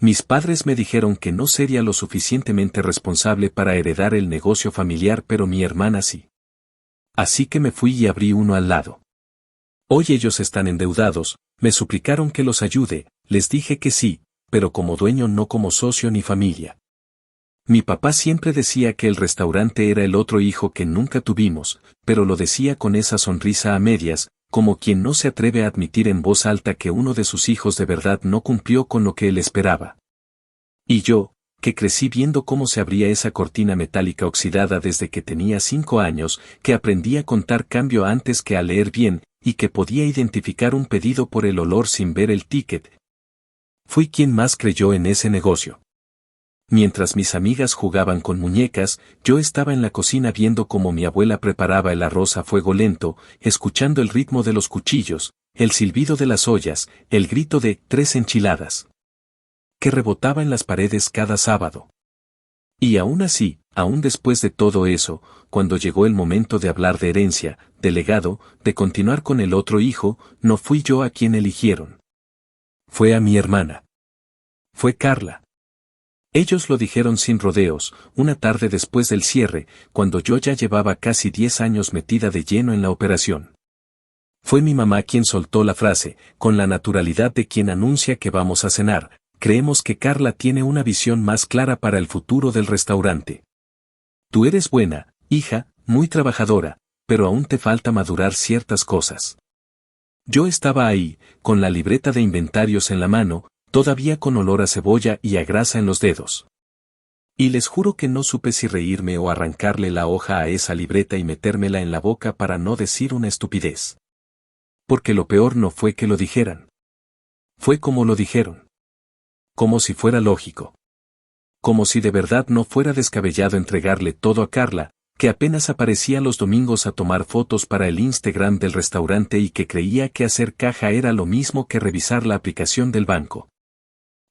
Mis padres me dijeron que no sería lo suficientemente responsable para heredar el negocio familiar, pero mi hermana sí. Así que me fui y abrí uno al lado. Hoy ellos están endeudados, me suplicaron que los ayude, les dije que sí, pero como dueño, no como socio ni familia. Mi papá siempre decía que el restaurante era el otro hijo que nunca tuvimos, pero lo decía con esa sonrisa a medias, como quien no se atreve a admitir en voz alta que uno de sus hijos de verdad no cumplió con lo que él esperaba. Y yo, que crecí viendo cómo se abría esa cortina metálica oxidada desde que tenía 5 años, que aprendí a contar cambio antes que a leer bien, y que podía identificar un pedido por el olor sin ver el ticket. Fui quien más creyó en ese negocio. Mientras mis amigas jugaban con muñecas, yo estaba en la cocina viendo cómo mi abuela preparaba el arroz a fuego lento, escuchando el ritmo de los cuchillos, el silbido de las ollas, el grito de 3 enchiladas, que rebotaba en las paredes cada sábado. Y aún así, aún después de todo eso, cuando llegó el momento de hablar de herencia, de legado, de continuar con el otro hijo, no fui yo a quien eligieron. Fue a mi hermana. Fue Carla. Ellos lo dijeron sin rodeos, una tarde después del cierre, cuando yo ya llevaba casi 10 años metida de lleno en la operación. Fue mi mamá quien soltó la frase, con la naturalidad de quien anuncia que vamos a cenar. Creemos que Carla tiene una visión más clara para el futuro del restaurante. Tú eres buena, hija, muy trabajadora, pero aún te falta madurar ciertas cosas. Yo estaba ahí, con la libreta de inventarios en la mano, todavía con olor a cebolla y a grasa en los dedos. Y les juro que no supe si reírme o arrancarle la hoja a esa libreta y metérmela en la boca para no decir una estupidez. Porque lo peor no fue que lo dijeran. Fue como lo dijeron. Como si fuera lógico. Como si de verdad no fuera descabellado entregarle todo a Carla, que apenas aparecía los domingos a tomar fotos para el Instagram del restaurante y que creía que hacer caja era lo mismo que revisar la aplicación del banco.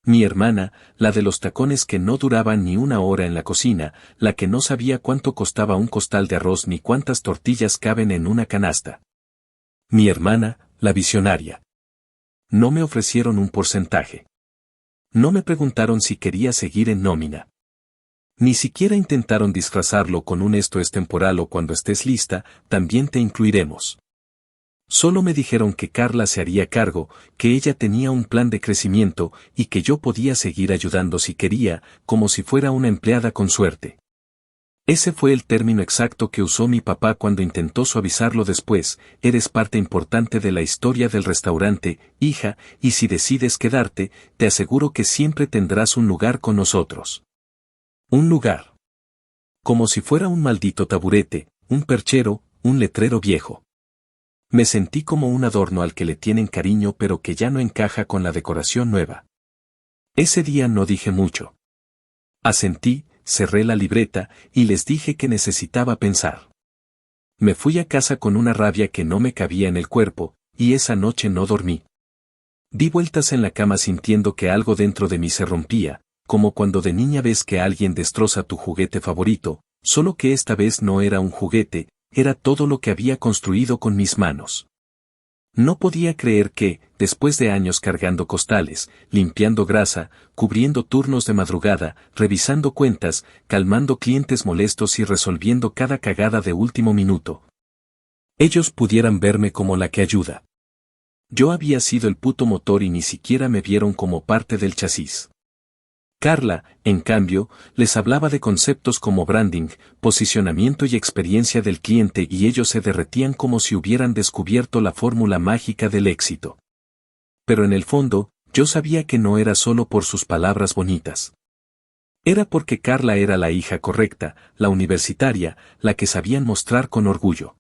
Mi hermana, la de los tacones que no duraban ni una hora en la cocina, la que no sabía cuánto costaba un costal de arroz ni cuántas tortillas caben en una canasta. Mi hermana, la visionaria. No me ofrecieron un porcentaje. No me preguntaron si quería seguir en nómina. Ni siquiera intentaron disfrazarlo con un esto es temporal o cuando estés lista, también te incluiremos. Solo me dijeron que Carla se haría cargo, que ella tenía un plan de crecimiento y que yo podía seguir ayudando si quería, como si fuera una empleada con suerte. Ese fue el término exacto que usó mi papá cuando intentó suavizarlo después. Eres parte importante de la historia del restaurante, hija, y si decides quedarte, te aseguro que siempre tendrás un lugar con nosotros. Un lugar. Como si fuera un maldito taburete, un perchero, un letrero viejo. Me sentí como un adorno al que le tienen cariño pero que ya no encaja con la decoración nueva. Ese día no dije mucho. Asentí, cerré la libreta y les dije que necesitaba pensar. Me fui a casa con una rabia que no me cabía en el cuerpo, y esa noche no dormí. Di vueltas en la cama sintiendo que algo dentro de mí se rompía, como cuando de niña ves que alguien destroza tu juguete favorito, solo que esta vez no era un juguete, era todo lo que había construido con mis manos. No podía creer que, después de años cargando costales, limpiando grasa, cubriendo turnos de madrugada, revisando cuentas, calmando clientes molestos y resolviendo cada cagada de último minuto, ellos pudieran verme como la que ayuda. Yo había sido el puto motor y ni siquiera me vieron como parte del chasis. Carla, en cambio, les hablaba de conceptos como branding, posicionamiento y experiencia del cliente y ellos se derretían como si hubieran descubierto la fórmula mágica del éxito. Pero en el fondo, yo sabía que no era solo por sus palabras bonitas. Era porque Carla era la hija correcta, la universitaria, la que sabían mostrar con orgullo.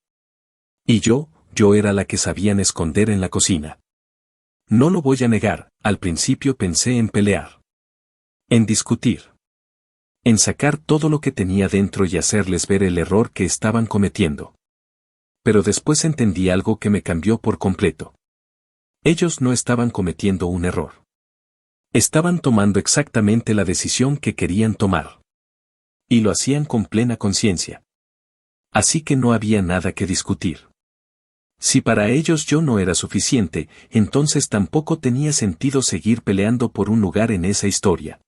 Y yo era la que sabían esconder en la cocina. No lo voy a negar, al principio pensé en pelear. En discutir. En sacar todo lo que tenía dentro y hacerles ver el error que estaban cometiendo. Pero después entendí algo que me cambió por completo. Ellos no estaban cometiendo un error. Estaban tomando exactamente la decisión que querían tomar. Y lo hacían con plena conciencia. Así que no había nada que discutir. Si para ellos yo no era suficiente, entonces tampoco tenía sentido seguir peleando por un lugar en esa historia.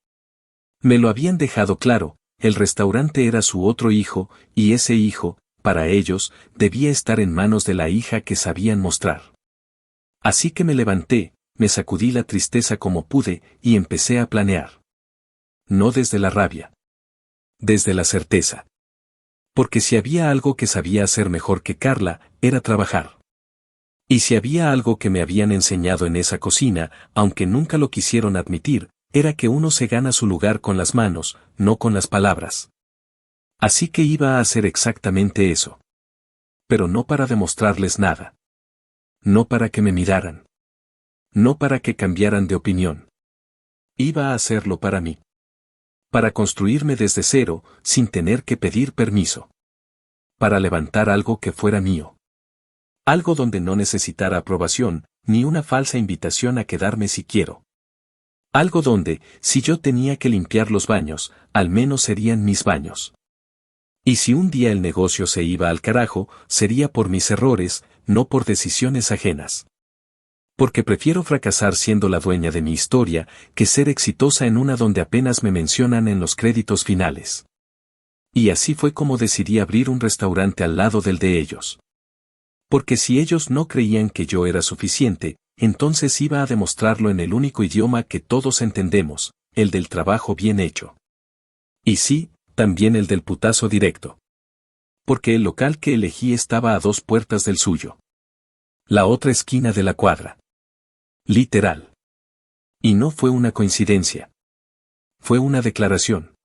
Me lo habían dejado claro, el restaurante era su otro hijo, y ese hijo, para ellos, debía estar en manos de la hija que sabían mostrar. Así que me levanté, me sacudí la tristeza como pude, y empecé a planear. No desde la rabia. Desde la certeza. Porque si había algo que sabía hacer mejor que Carla, era trabajar. Y si había algo que me habían enseñado en esa cocina, aunque nunca lo quisieron admitir, era que uno se gana su lugar con las manos, no con las palabras. Así que iba a hacer exactamente eso. Pero no para demostrarles nada. No para que me miraran. No para que cambiaran de opinión. Iba a hacerlo para mí. Para construirme desde cero, sin tener que pedir permiso. Para levantar algo que fuera mío. Algo donde no necesitara aprobación, ni una falsa invitación a quedarme si quiero. Algo donde, si yo tenía que limpiar los baños, al menos serían mis baños. Y si un día el negocio se iba al carajo, sería por mis errores, no por decisiones ajenas. Porque prefiero fracasar siendo la dueña de mi historia, que ser exitosa en una donde apenas me mencionan en los créditos finales. Y así fue como decidí abrir un restaurante al lado del de ellos. Porque si ellos no creían que yo era suficiente, entonces iba a demostrarlo en el único idioma que todos entendemos, el del trabajo bien hecho. Y sí, también el del putazo directo. Porque el local que elegí estaba a 2 puertas del suyo. La otra esquina de la cuadra. Literal. Y no fue una coincidencia. Fue una declaración.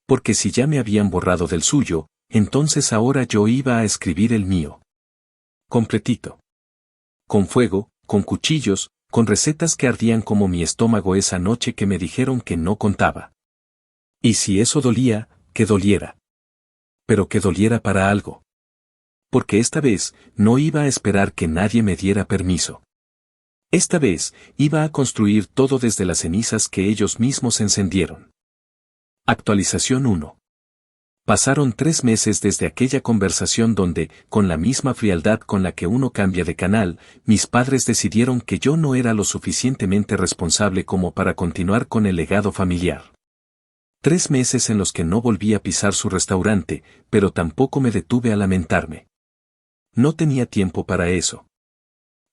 Porque si ya me habían borrado del suyo, entonces ahora yo iba a escribir el mío. Completito. Con fuego, con cuchillos, con recetas que ardían como mi estómago esa noche que me dijeron que no contaba. Y si eso dolía, que doliera. Pero que doliera para algo. Porque esta vez, no iba a esperar que nadie me diera permiso. Esta vez, iba a construir todo desde las cenizas que ellos mismos encendieron. Actualización 1. Pasaron 3 meses desde aquella conversación donde, con la misma frialdad con la que uno cambia de canal, mis padres decidieron que yo no era lo suficientemente responsable como para continuar con el legado familiar. 3 meses en los que no volví a pisar su restaurante, pero tampoco me detuve a lamentarme. No tenía tiempo para eso.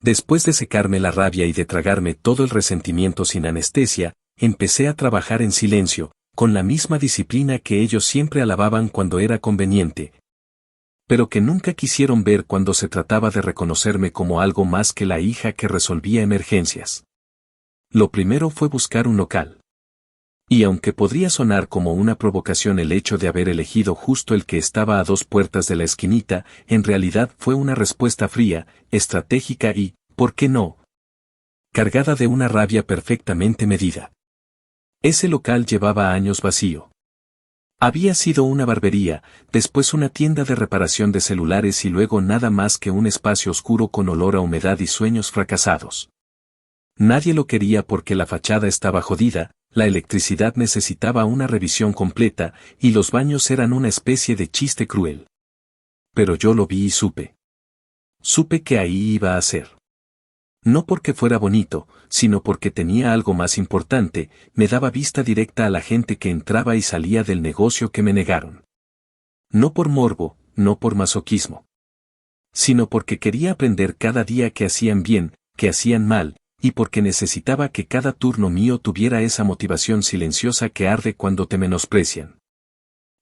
Después de secarme la rabia y de tragarme todo el resentimiento sin anestesia, empecé a trabajar en silencio, con la misma disciplina que ellos siempre alababan cuando era conveniente, pero que nunca quisieron ver cuando se trataba de reconocerme como algo más que la hija que resolvía emergencias. Lo primero fue buscar un local. Y aunque podría sonar como una provocación el hecho de haber elegido justo el que estaba a 2 puertas de la esquinita, en realidad fue una respuesta fría, estratégica y, ¿por qué no?, cargada de una rabia perfectamente medida. Ese local llevaba años vacío. Había sido una barbería, después una tienda de reparación de celulares y luego nada más que un espacio oscuro con olor a humedad y sueños fracasados. Nadie lo quería porque la fachada estaba jodida, la electricidad necesitaba una revisión completa, y los baños eran una especie de chiste cruel. Pero yo lo vi y supe. Supe que ahí iba a ser. No porque fuera bonito, sino porque tenía algo más importante, me daba vista directa a la gente que entraba y salía del negocio que me negaron. No por morbo, no por masoquismo. Sino porque quería aprender cada día que hacían bien, que hacían mal, y porque necesitaba que cada turno mío tuviera esa motivación silenciosa que arde cuando te menosprecian.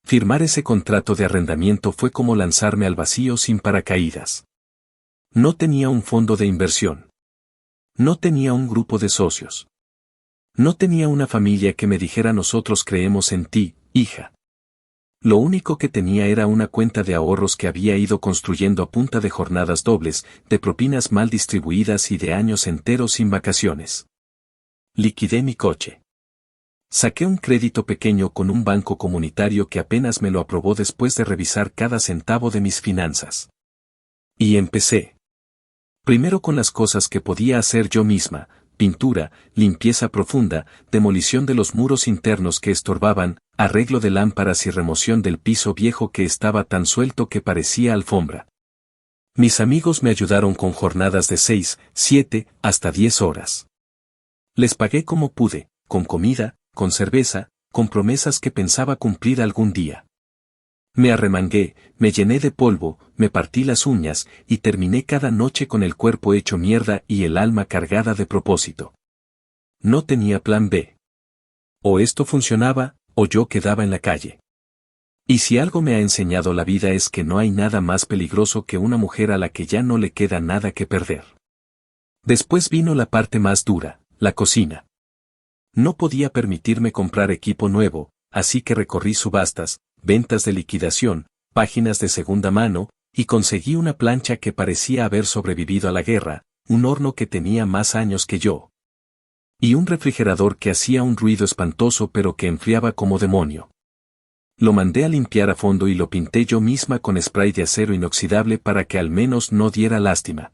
Firmar ese contrato de arrendamiento fue como lanzarme al vacío sin paracaídas. No tenía un fondo de inversión. No tenía un grupo de socios. No tenía una familia que me dijera nosotros creemos en ti, hija. Lo único que tenía era una cuenta de ahorros que había ido construyendo a punta de jornadas dobles, de propinas mal distribuidas y de años enteros sin vacaciones. Liquidé mi coche. Saqué un crédito pequeño con un banco comunitario que apenas me lo aprobó después de revisar cada centavo de mis finanzas. Y empecé. Primero con las cosas que podía hacer yo misma, pintura, limpieza profunda, demolición de los muros internos que estorbaban, arreglo de lámparas y remoción del piso viejo que estaba tan suelto que parecía alfombra. Mis amigos me ayudaron con jornadas de 6, 7, hasta 10 horas. Les pagué como pude, con comida, con cerveza, con promesas que pensaba cumplir algún día. Me arremangué, me llené de polvo, me partí las uñas, y terminé cada noche con el cuerpo hecho mierda y el alma cargada de propósito. No tenía plan B. O esto funcionaba, o yo quedaba en la calle. Y si algo me ha enseñado la vida es que no hay nada más peligroso que una mujer a la que ya no le queda nada que perder. Después vino la parte más dura, la cocina. No podía permitirme comprar equipo nuevo, así que recorrí subastas, ventas de liquidación, páginas de segunda mano, y conseguí una plancha que parecía haber sobrevivido a la guerra, un horno que tenía más años que yo. Y un refrigerador que hacía un ruido espantoso pero que enfriaba como demonio. Lo mandé a limpiar a fondo y lo pinté yo misma con spray de acero inoxidable para que al menos no diera lástima.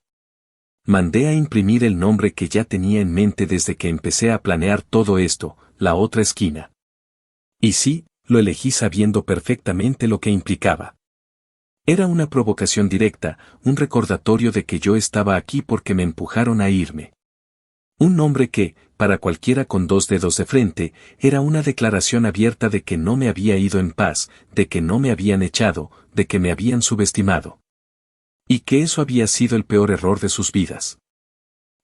Mandé a imprimir el nombre que ya tenía en mente desde que empecé a planear todo esto, la otra esquina. Y sí, lo elegí sabiendo perfectamente lo que implicaba. Era una provocación directa, un recordatorio de que yo estaba aquí porque me empujaron a irme. Un nombre que, para cualquiera con 2 dedos de frente, era una declaración abierta de que no me había ido en paz, de que no me habían echado, de que me habían subestimado. Y que eso había sido el peor error de sus vidas.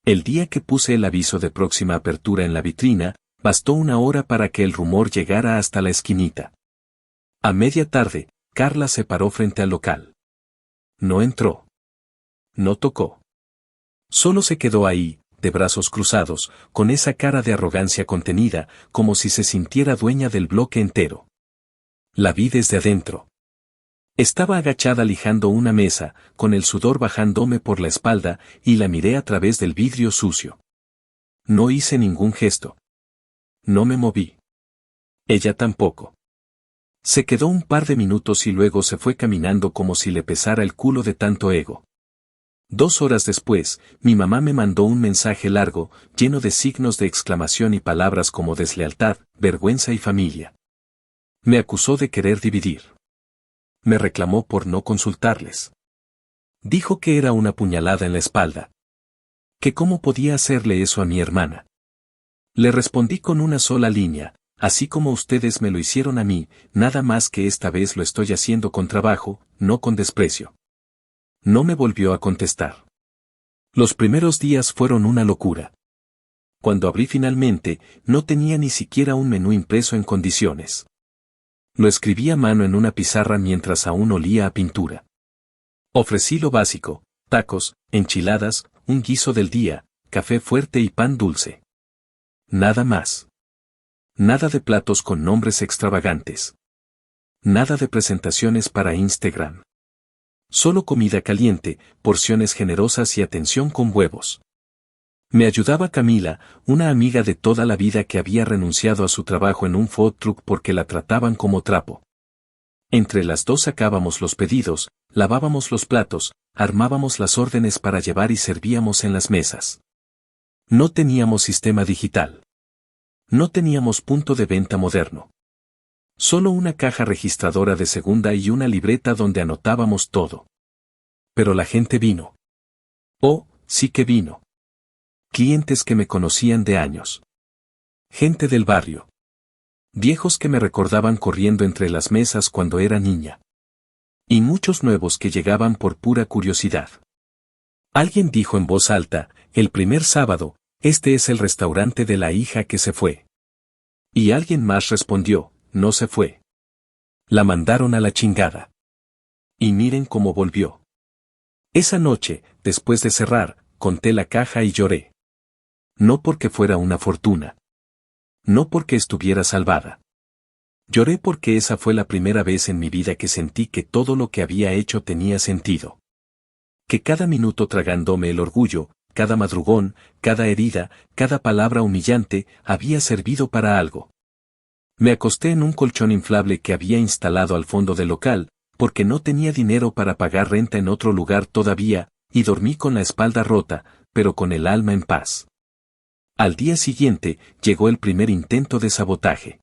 El día que puse el aviso de próxima apertura en la vitrina, bastó 1 hora para que el rumor llegara hasta la esquinita. A media tarde, Carla se paró frente al local. No entró. No tocó. Solo se quedó ahí, de brazos cruzados, con esa cara de arrogancia contenida, como si se sintiera dueña del bloque entero. La vi desde adentro. Estaba agachada lijando una mesa, con el sudor bajándome por la espalda, y la miré a través del vidrio sucio. No hice ningún gesto. No me moví. Ella tampoco. Se quedó un par de minutos y luego se fue caminando como si le pesara el culo de tanto ego. 2 horas después, mi mamá me mandó un mensaje largo, lleno de signos de exclamación y palabras como deslealtad, vergüenza y familia. Me acusó de querer dividir. Me reclamó por no consultarles. Dijo que era una puñalada en la espalda. Que cómo podía hacerle eso a mi hermana. Le respondí con una sola línea, así como ustedes me lo hicieron a mí, nada más que esta vez lo estoy haciendo con trabajo, no con desprecio. No me volvió a contestar. Los primeros días fueron una locura. Cuando abrí finalmente, no tenía ni siquiera un menú impreso en condiciones. Lo escribí a mano en una pizarra mientras aún olía a pintura. Ofrecí lo básico, tacos, enchiladas, un guiso del día, café fuerte y pan dulce. Nada más. Nada de platos con nombres extravagantes. Nada de presentaciones para Instagram. Solo comida caliente, porciones generosas y atención con huevos. Me ayudaba Camila, una amiga de toda la vida que había renunciado a su trabajo en un food truck porque la trataban como trapo. Entre las dos sacábamos los pedidos, lavábamos los platos, armábamos las órdenes para llevar y servíamos en las mesas. No teníamos sistema digital. No teníamos punto de venta moderno. Solo una caja registradora de segunda y una libreta donde anotábamos todo. Pero la gente vino. Oh, sí que vino. Clientes que me conocían de años. Gente del barrio. Viejos que me recordaban corriendo entre las mesas cuando era niña. Y muchos nuevos que llegaban por pura curiosidad. Alguien dijo en voz alta, el primer sábado, este es el restaurante de la hija que se fue. Y alguien más respondió, no se fue. La mandaron a la chingada. Y miren cómo volvió. Esa noche, después de cerrar, conté la caja y lloré. No porque fuera una fortuna. No porque estuviera salvada. Lloré porque esa fue la primera vez en mi vida que sentí que todo lo que había hecho tenía sentido. Que cada minuto tragándome el orgullo, cada madrugón, cada herida, cada palabra humillante, había servido para algo. Me acosté en un colchón inflable que había instalado al fondo del local, porque no tenía dinero para pagar renta en otro lugar todavía, y dormí con la espalda rota, pero con el alma en paz. Al día siguiente, llegó el primer intento de sabotaje.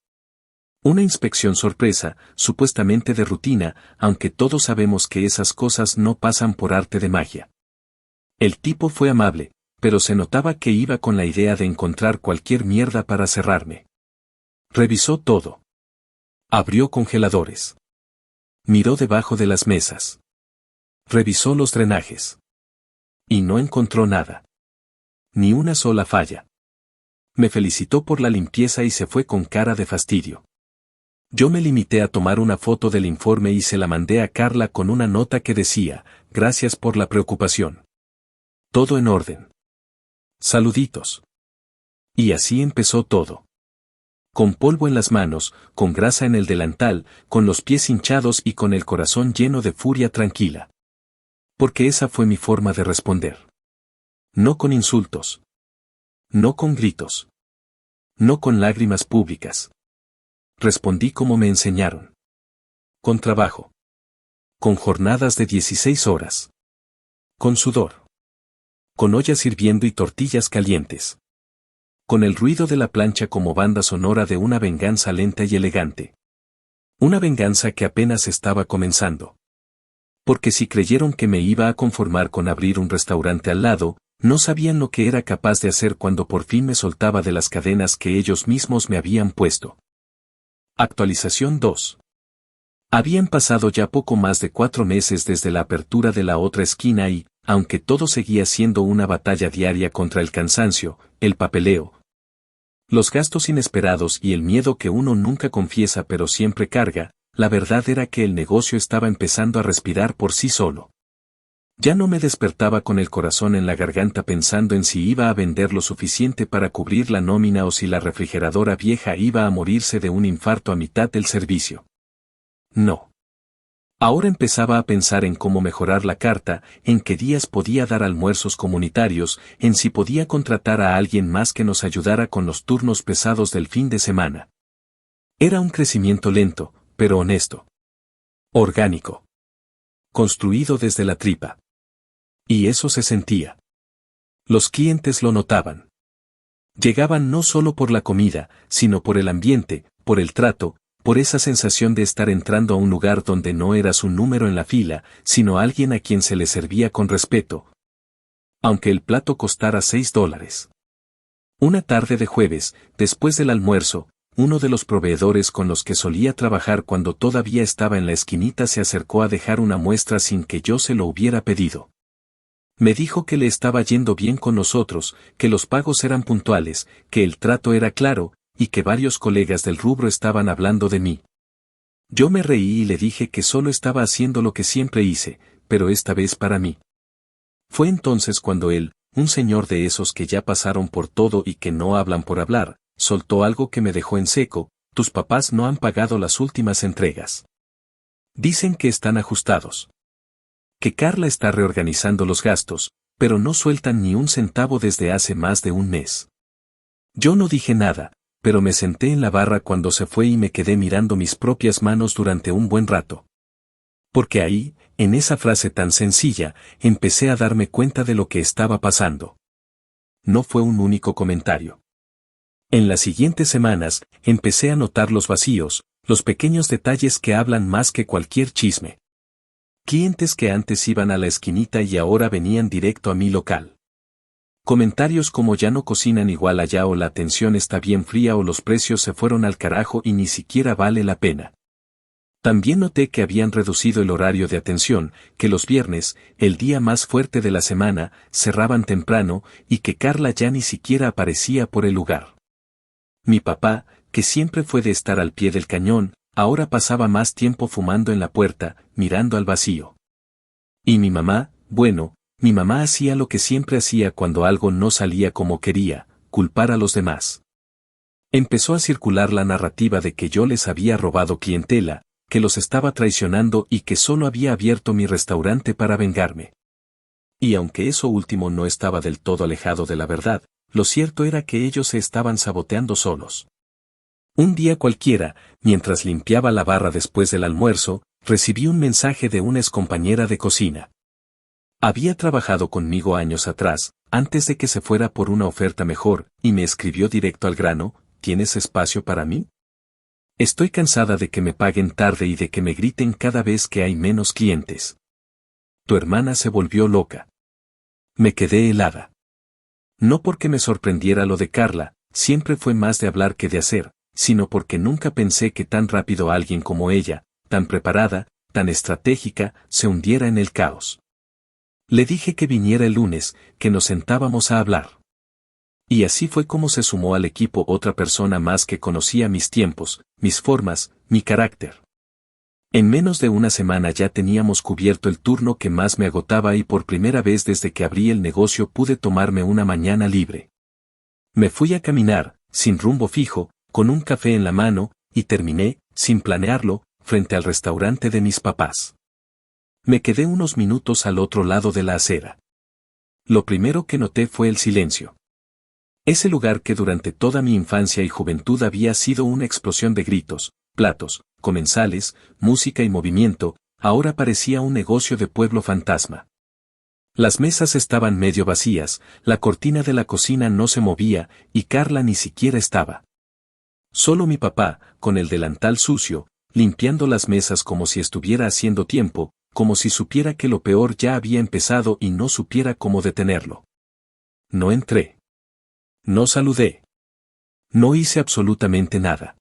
Una inspección sorpresa, supuestamente de rutina, aunque todos sabemos que esas cosas no pasan por arte de magia. El tipo fue amable, pero se notaba que iba con la idea de encontrar cualquier mierda para cerrarme. Revisó todo. Abrió congeladores. Miró debajo de las mesas. Revisó los drenajes. Y no encontró nada. Ni una sola falla. Me felicitó por la limpieza y se fue con cara de fastidio. Yo me limité a tomar una foto del informe y se la mandé a Carla con una nota que decía, gracias por la preocupación. Todo en orden. Saluditos. Y así empezó todo. Con polvo en las manos, con grasa en el delantal, con los pies hinchados y con el corazón lleno de furia tranquila. Porque esa fue mi forma de responder. No con insultos. No con gritos. No con lágrimas públicas. Respondí como me enseñaron. Con trabajo. Con jornadas de 16 horas. Con sudor. Con ollas hirviendo y tortillas calientes. Con el ruido de la plancha como banda sonora de una venganza lenta y elegante. Una venganza que apenas estaba comenzando. Porque si creyeron que me iba a conformar con abrir un restaurante al lado, no sabían lo que era capaz de hacer cuando por fin me soltaba de las cadenas que ellos mismos me habían puesto. Actualización 2. Habían pasado ya poco más de 4 meses desde la apertura de la otra esquina y, aunque todo seguía siendo una batalla diaria contra el cansancio, el papeleo, los gastos inesperados y el miedo que uno nunca confiesa pero siempre carga, la verdad era que el negocio estaba empezando a respirar por sí solo. Ya no me despertaba con el corazón en la garganta pensando en si iba a vender lo suficiente para cubrir la nómina o si la refrigeradora vieja iba a morirse de un infarto a mitad del servicio. No. Ahora empezaba a pensar en cómo mejorar la carta, en qué días podía dar almuerzos comunitarios, en si podía contratar a alguien más que nos ayudara con los turnos pesados del fin de semana. Era un crecimiento lento, pero honesto. Orgánico. Construido desde la tripa. Y eso se sentía. Los clientes lo notaban. Llegaban no solo por la comida, sino por el ambiente, por el trato, por esa sensación de estar entrando a un lugar donde no eras un número en la fila, sino alguien a quien se le servía con respeto. Aunque el plato costara $6. Una tarde de jueves, después del almuerzo, uno de los proveedores con los que solía trabajar cuando todavía estaba en la esquinita se acercó a dejar una muestra sin que yo se lo hubiera pedido. Me dijo que le estaba yendo bien con nosotros, que los pagos eran puntuales, que el trato era claro, y que varios colegas del rubro estaban hablando de mí. Yo me reí y le dije que solo estaba haciendo lo que siempre hice, pero esta vez para mí. Fue entonces cuando él, un señor de esos que ya pasaron por todo y que no hablan por hablar, soltó algo que me dejó en seco: tus papás no han pagado las últimas entregas. Dicen que están ajustados. Que Carla está reorganizando los gastos, pero no sueltan ni un centavo desde hace más de un mes. Yo no dije nada, pero me senté en la barra cuando se fue y me quedé mirando mis propias manos durante un buen rato. Porque ahí, en esa frase tan sencilla, empecé a darme cuenta de lo que estaba pasando. No fue un único comentario. En las siguientes semanas, empecé a notar los vacíos, los pequeños detalles que hablan más que cualquier chisme. Clientes que antes iban a la esquinita y ahora venían directo a mi local. Comentarios como ya no cocinan igual allá o la atención está bien fría o los precios se fueron al carajo y ni siquiera vale la pena. También noté que habían reducido el horario de atención, que los viernes, el día más fuerte de la semana, cerraban temprano y que Carla ya ni siquiera aparecía por el lugar. Mi papá, que siempre fue de estar al pie del cañón, ahora pasaba más tiempo fumando en la puerta, mirando al vacío. Y mi mamá, bueno, mi mamá hacía lo que siempre hacía cuando algo no salía como quería: culpar a los demás. Empezó a circular la narrativa de que yo les había robado clientela, que los estaba traicionando y que solo había abierto mi restaurante para vengarme. Y aunque eso último no estaba del todo alejado de la verdad, lo cierto era que ellos se estaban saboteando solos. Un día cualquiera, mientras limpiaba la barra después del almuerzo, recibí un mensaje de una excompañera de cocina. Había trabajado conmigo años atrás, antes de que se fuera por una oferta mejor, y me escribió directo al grano: ¿tienes espacio para mí? Estoy cansada de que me paguen tarde y de que me griten cada vez que hay menos clientes. Tu hermana se volvió loca. Me quedé helada. No porque me sorprendiera lo de Carla, siempre fue más de hablar que de hacer, sino porque nunca pensé que tan rápido alguien como ella, tan preparada, tan estratégica, se hundiera en el caos. Le dije que viniera el lunes, que nos sentábamos a hablar. Y así fue como se sumó al equipo otra persona más que conocía mis tiempos, mis formas, mi carácter. En menos de una semana ya teníamos cubierto el turno que más me agotaba y por primera vez desde que abrí el negocio pude tomarme una mañana libre. Me fui a caminar, sin rumbo fijo, con un café en la mano, y terminé, sin planearlo, frente al restaurante de mis papás. Me quedé unos minutos al otro lado de la acera. Lo primero que noté fue el silencio. Ese lugar que durante toda mi infancia y juventud había sido una explosión de gritos, platos, comensales, música y movimiento, ahora parecía un negocio de pueblo fantasma. Las mesas estaban medio vacías, la cortina de la cocina no se movía, y Carla ni siquiera estaba. Solo mi papá, con el delantal sucio, limpiando las mesas como si estuviera haciendo tiempo, como si supiera que lo peor ya había empezado y no supiera cómo detenerlo. No entré. No saludé. No hice absolutamente nada.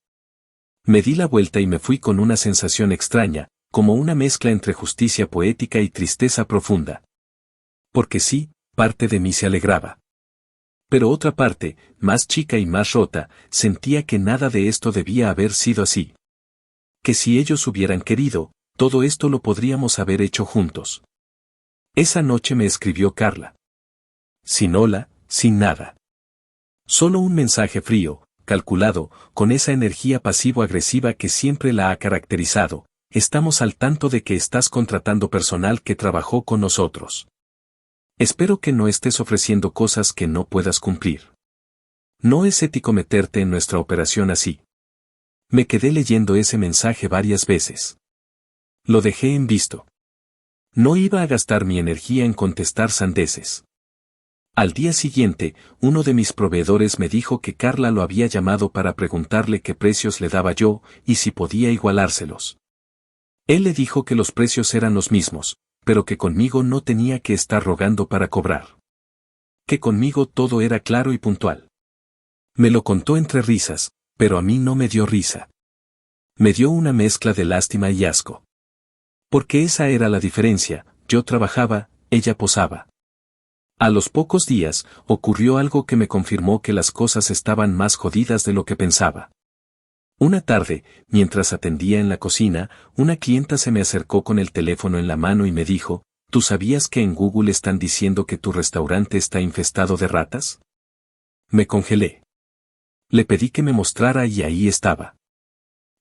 Me di la vuelta y me fui con una sensación extraña, como una mezcla entre justicia poética y tristeza profunda. Porque sí, parte de mí se alegraba. Pero otra parte, más chica y más rota, sentía que nada de esto debía haber sido así. Que si ellos hubieran querido, todo esto lo podríamos haber hecho juntos. Esa noche me escribió Carla. Sin hola, sin nada. Solo un mensaje frío, calculado, con esa energía pasivo-agresiva que siempre la ha caracterizado. Estamos al tanto de que estás contratando personal que trabajó con nosotros. Espero que no estés ofreciendo cosas que no puedas cumplir. No es ético meterte en nuestra operación así. Me quedé leyendo ese mensaje varias veces. Lo dejé en visto. No iba a gastar mi energía en contestar sandeces. Al día siguiente, uno de mis proveedores me dijo que Carla lo había llamado para preguntarle qué precios le daba yo y si podía igualárselos. Él le dijo que los precios eran los mismos, pero que conmigo no tenía que estar rogando para cobrar. Que conmigo todo era claro y puntual. Me lo contó entre risas, pero a mí no me dio risa. Me dio una mezcla de lástima y asco. Porque esa era la diferencia, yo trabajaba, ella posaba. A los pocos días, ocurrió algo que me confirmó que las cosas estaban más jodidas de lo que pensaba. Una tarde, mientras atendía en la cocina, una clienta se me acercó con el teléfono en la mano y me dijo, ¿tú sabías que en Google están diciendo que tu restaurante está infestado de ratas? Me congelé. Le pedí que me mostrara y ahí estaba.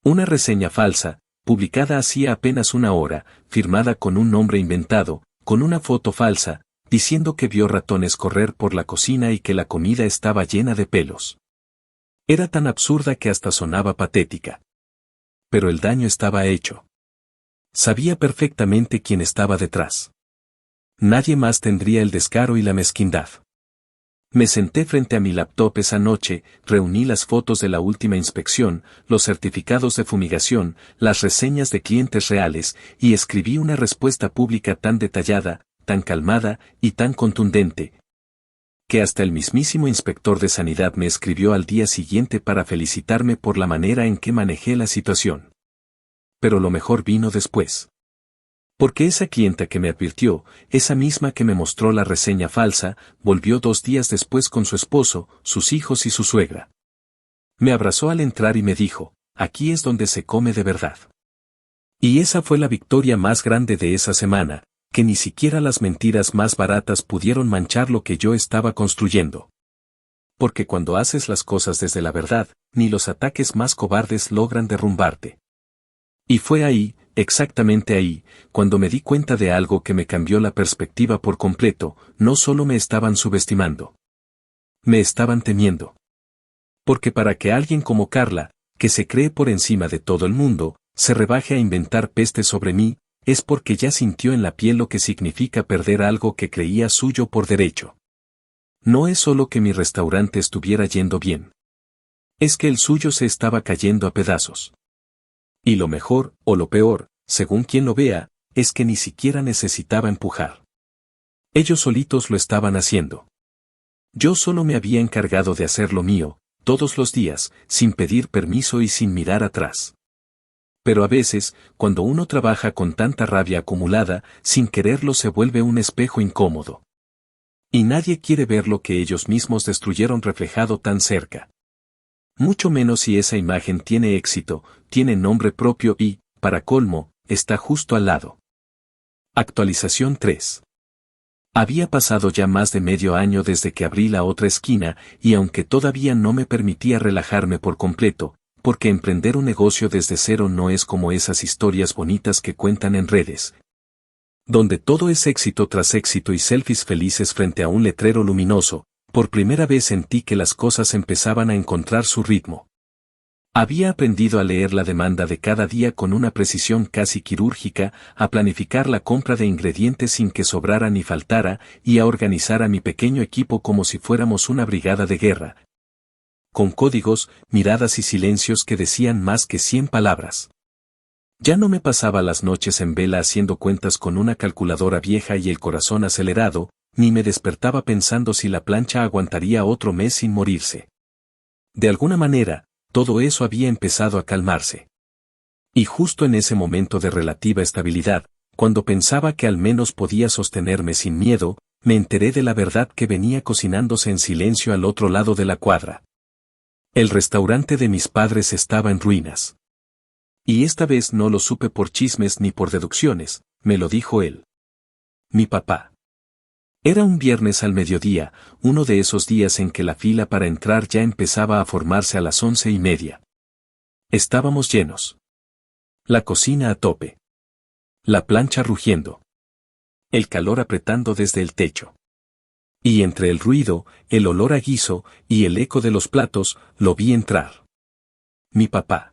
Una reseña falsa, publicada hacía apenas una hora, firmada con un nombre inventado, con una foto falsa, diciendo que vio ratones correr por la cocina y que la comida estaba llena de pelos. Era tan absurda que hasta sonaba patética. Pero el daño estaba hecho. Sabía perfectamente quién estaba detrás. Nadie más tendría el descaro y la mezquindad. Me senté frente a mi laptop esa noche, reuní las fotos de la última inspección, los certificados de fumigación, las reseñas de clientes reales, y escribí una respuesta pública tan detallada, tan calmada y tan contundente, que hasta el mismísimo inspector de sanidad me escribió al día siguiente para felicitarme por la manera en que manejé la situación. Pero lo mejor vino después. Porque esa clienta que me advirtió, esa misma que me mostró la reseña falsa, volvió 2 días después con su esposo, sus hijos y su suegra. Me abrazó al entrar y me dijo, aquí es donde se come de verdad. Y esa fue la victoria más grande de esa semana, que ni siquiera las mentiras más baratas pudieron manchar lo que yo estaba construyendo. Porque cuando haces las cosas desde la verdad, ni los ataques más cobardes logran derrumbarte. Y fue ahí, exactamente ahí, cuando me di cuenta de algo que me cambió la perspectiva por completo. No solo me estaban subestimando. Me estaban temiendo. Porque para que alguien como Carla, que se cree por encima de todo el mundo, se rebaje a inventar pestes sobre mí, es porque ya sintió en la piel lo que significa perder algo que creía suyo por derecho. No es solo que mi restaurante estuviera yendo bien. Es que el suyo se estaba cayendo a pedazos. Y lo mejor, o lo peor, según quien lo vea, es que ni siquiera necesitaba empujar. Ellos solitos lo estaban haciendo. Yo solo me había encargado de hacer lo mío, todos los días, sin pedir permiso y sin mirar atrás. Pero a veces, cuando uno trabaja con tanta rabia acumulada, sin quererlo se vuelve un espejo incómodo. Y nadie quiere ver lo que ellos mismos destruyeron reflejado tan cerca. Mucho menos si esa imagen tiene éxito, tiene nombre propio y, para colmo, está justo al lado. Actualización 3. Había pasado ya más de medio año desde que abrí la otra esquina, y aunque todavía no me permitía relajarme por completo, porque emprender un negocio desde cero no es como esas historias bonitas que cuentan en redes, donde todo es éxito tras éxito y selfies felices frente a un letrero luminoso, por primera vez sentí que las cosas empezaban a encontrar su ritmo. Había aprendido a leer la demanda de cada día con una precisión casi quirúrgica, a planificar la compra de ingredientes sin que sobrara ni faltara, y a organizar a mi pequeño equipo como si fuéramos una brigada de guerra, con códigos, miradas y silencios que decían más que 100 palabras. Ya no me pasaba las noches en vela haciendo cuentas con una calculadora vieja y el corazón acelerado, ni me despertaba pensando si la plancha aguantaría otro mes sin morirse. De alguna manera, todo eso había empezado a calmarse. Y justo en ese momento de relativa estabilidad, cuando pensaba que al menos podía sostenerme sin miedo, me enteré de la verdad que venía cocinándose en silencio al otro lado de la cuadra. El restaurante de mis padres estaba en ruinas. Y esta vez no lo supe por chismes ni por deducciones, me lo dijo él. Mi papá. Era un viernes al mediodía, uno de esos días en que la fila para entrar ya empezaba a formarse a las 11:30. Estábamos llenos. La cocina a tope. La plancha rugiendo. El calor apretando desde el techo. Y entre el ruido, el olor a guiso, y el eco de los platos, lo vi entrar. Mi papá.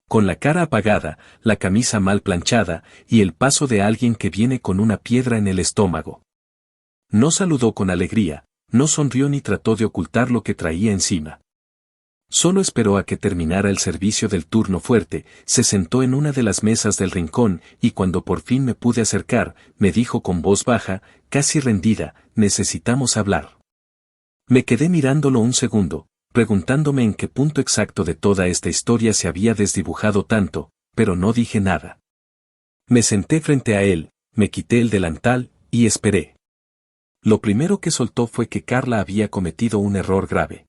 Con la cara apagada, la camisa mal planchada, y el paso de alguien que viene con una piedra en el estómago. No saludó con alegría, no sonrió ni trató de ocultar lo que traía encima. Solo esperó a que terminara el servicio del turno fuerte, se sentó en una de las mesas del rincón, y cuando por fin me pude acercar, me dijo con voz baja, casi rendida, necesitamos hablar. Me quedé mirándolo un segundo, preguntándome en qué punto exacto de toda esta historia se había desdibujado tanto, pero no dije nada. Me senté frente a él, me quité el delantal, y esperé. Lo primero que soltó fue que Carla había cometido un error grave.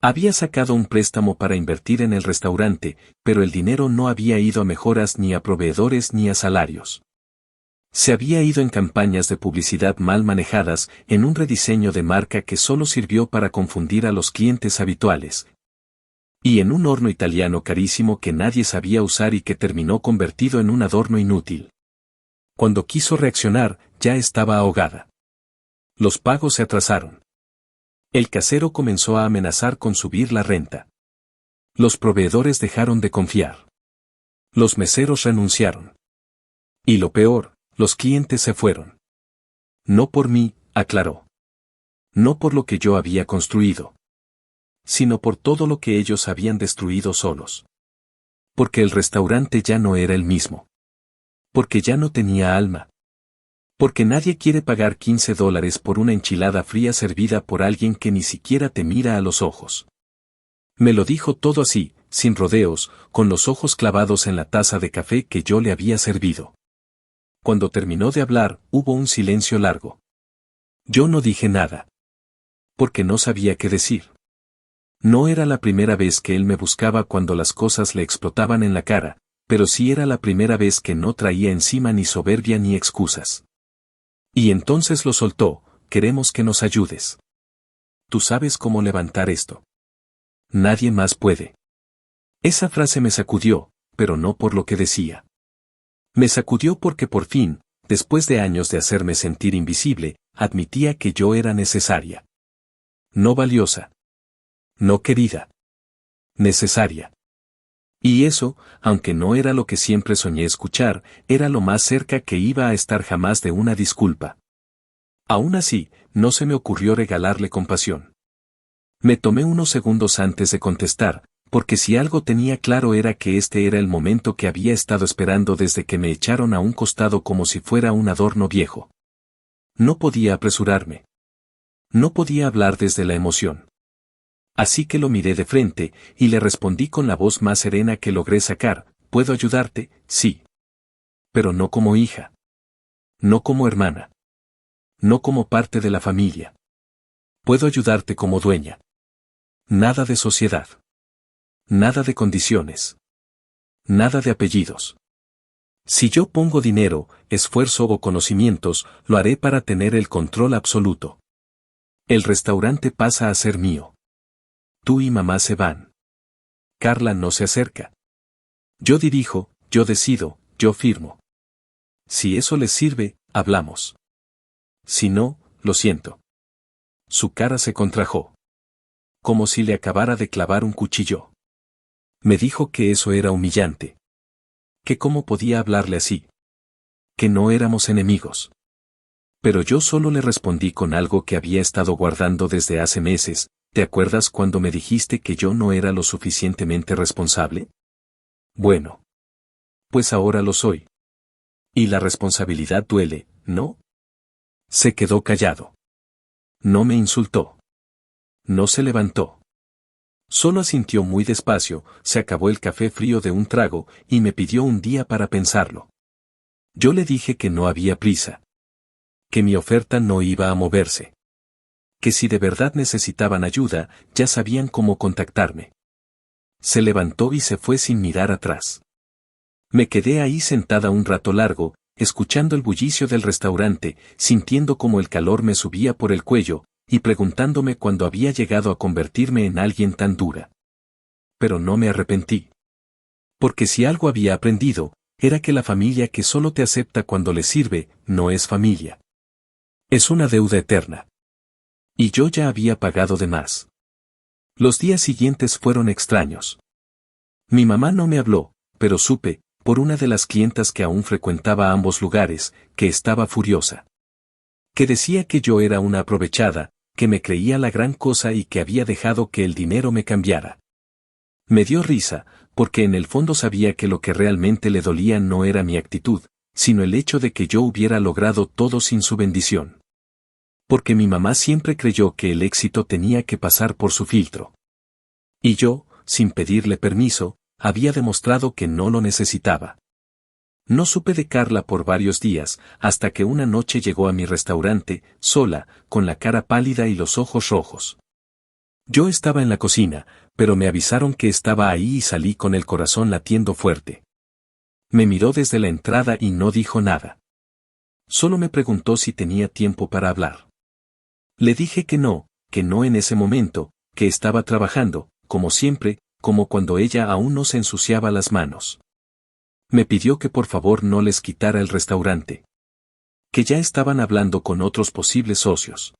Había sacado un préstamo para invertir en el restaurante, pero el dinero no había ido a mejoras ni a proveedores ni a salarios. Se había ido en campañas de publicidad mal manejadas, en un rediseño de marca que solo sirvió para confundir a los clientes habituales. Y en un horno italiano carísimo que nadie sabía usar y que terminó convertido en un adorno inútil. Cuando quiso reaccionar, ya estaba ahogada. Los pagos se atrasaron. El casero comenzó a amenazar con subir la renta. Los proveedores dejaron de confiar. Los meseros renunciaron. Y lo peor, los clientes se fueron. No por mí, aclaró. No por lo que yo había construido. Sino por todo lo que ellos habían destruido solos. Porque el restaurante ya no era el mismo. Porque ya no tenía alma. Porque nadie quiere pagar $15 por una enchilada fría servida por alguien que ni siquiera te mira a los ojos. Me lo dijo todo así, sin rodeos, con los ojos clavados en la taza de café que yo le había servido. Cuando terminó de hablar, hubo un silencio largo. Yo no dije nada. Porque no sabía qué decir. No era la primera vez que él me buscaba cuando las cosas le explotaban en la cara, pero sí era la primera vez que no traía encima ni soberbia ni excusas. Y entonces lo soltó, queremos que nos ayudes. Tú sabes cómo levantar esto. Nadie más puede. Esa frase me sacudió, pero no por lo que decía. Me sacudió porque por fin, después de años de hacerme sentir invisible, admitía que yo era necesaria. No valiosa. No querida. Necesaria. Y eso, aunque no era lo que siempre soñé escuchar, era lo más cerca que iba a estar jamás de una disculpa. Aún así, no se me ocurrió regalarle compasión. Me tomé unos segundos antes de contestar, Porque si algo tenía claro era que este era el momento que había estado esperando desde que me echaron a un costado como si fuera un adorno viejo. No podía apresurarme. No podía hablar desde la emoción. Así que lo miré de frente, y le respondí con la voz más serena que logré sacar: ¿puedo ayudarte? Sí. Pero no como hija. No como hermana. No como parte de la familia. Puedo ayudarte como dueña. Nada de sociedad. Nada de condiciones. Nada de apellidos. Si yo pongo dinero, esfuerzo o conocimientos, lo haré para tener el control absoluto. El restaurante pasa a ser mío. Tú y mamá se van. Carla no se acerca. Yo dirijo, yo decido, yo firmo. Si eso les sirve, hablamos. Si no, lo siento. Su cara se contrajo. Como si le acabara de clavar un cuchillo. Me dijo que eso era humillante. Que cómo podía hablarle así. Que no éramos enemigos. Pero yo solo le respondí con algo que había estado guardando desde hace meses: ¿te acuerdas cuando me dijiste que yo no era lo suficientemente responsable? Bueno. Pues ahora lo soy. Y la responsabilidad duele, ¿no? Se quedó callado. No me insultó. No se levantó. Solo asintió muy despacio, se acabó el café frío de un trago, y me pidió un día para pensarlo. Yo le dije que no había prisa. Que mi oferta no iba a moverse. Que si de verdad necesitaban ayuda, ya sabían cómo contactarme. Se levantó y se fue sin mirar atrás. Me quedé ahí sentada un rato largo, escuchando el bullicio del restaurante, sintiendo como el calor me subía por el cuello, y preguntándome cuándo había llegado a convertirme en alguien tan dura. Pero no me arrepentí. Porque si algo había aprendido, era que la familia que solo te acepta cuando le sirve, no es familia. Es una deuda eterna. Y yo ya había pagado de más. Los días siguientes fueron extraños. Mi mamá no me habló, pero supe, por una de las clientas que aún frecuentaba ambos lugares, que estaba furiosa. Que decía que yo era una aprovechada, que me creía la gran cosa y que había dejado que el dinero me cambiara. Me dio risa, porque en el fondo sabía que lo que realmente le dolía no era mi actitud, sino el hecho de que yo hubiera logrado todo sin su bendición. Porque mi mamá siempre creyó que el éxito tenía que pasar por su filtro. Y yo, sin pedirle permiso, había demostrado que no lo necesitaba. No supe de Carla por varios días, hasta que una noche llegó a mi restaurante, sola, con la cara pálida y los ojos rojos. Yo estaba en la cocina, pero me avisaron que estaba ahí y salí con el corazón latiendo fuerte. Me miró desde la entrada y no dijo nada. Solo me preguntó si tenía tiempo para hablar. Le dije que no en ese momento, que estaba trabajando, como siempre, como cuando ella aún no se ensuciaba las manos. Me pidió que por favor no les quitara el restaurante. Que ya estaban hablando con otros posibles socios.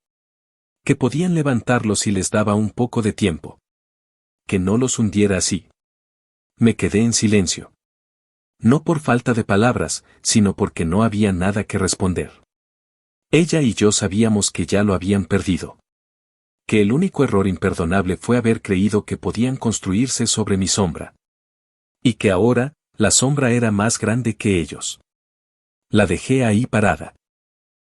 Que podían levantarlos si les daba un poco de tiempo. Que no los hundiera así. Me quedé en silencio. No por falta de palabras, sino porque no había nada que responder. Ella y yo sabíamos que ya lo habían perdido. Que el único error imperdonable fue haber creído que podían construirse sobre mi sombra. Y que ahora, la sombra era más grande que ellos. La dejé ahí parada.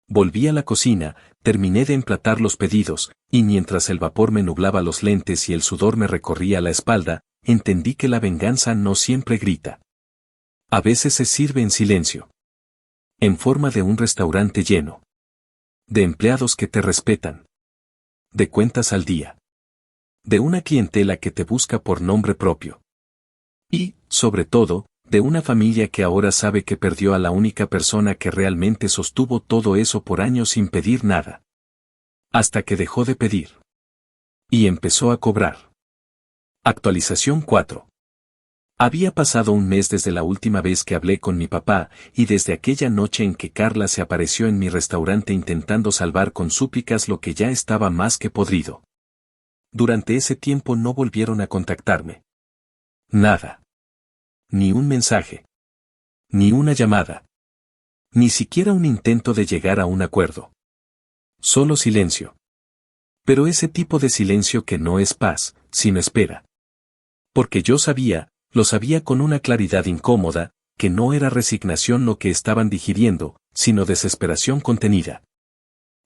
Volví a la cocina, terminé de emplatar los pedidos, y mientras el vapor me nublaba los lentes y el sudor me recorría la espalda, entendí que la venganza no siempre grita. A veces se sirve en silencio. En forma de un restaurante lleno. De empleados que te respetan. De cuentas al día. De una clientela que te busca por nombre propio. Y, sobre todo, de una familia que ahora sabe que perdió a la única persona que realmente sostuvo todo eso por años sin pedir nada. Hasta que dejó de pedir. Y empezó a cobrar. Actualización 4. Había pasado un mes desde la última vez que hablé con mi papá, y desde aquella noche en que Carla se apareció en mi restaurante intentando salvar con súplicas lo que ya estaba más que podrido. Durante ese tiempo no volvieron a contactarme. Nada. Ni un mensaje. Ni una llamada. Ni siquiera un intento de llegar a un acuerdo. Solo silencio. Pero ese tipo de silencio que no es paz, sino espera. Porque yo sabía, lo sabía con una claridad incómoda, que no era resignación lo que estaban digiriendo, sino desesperación contenida.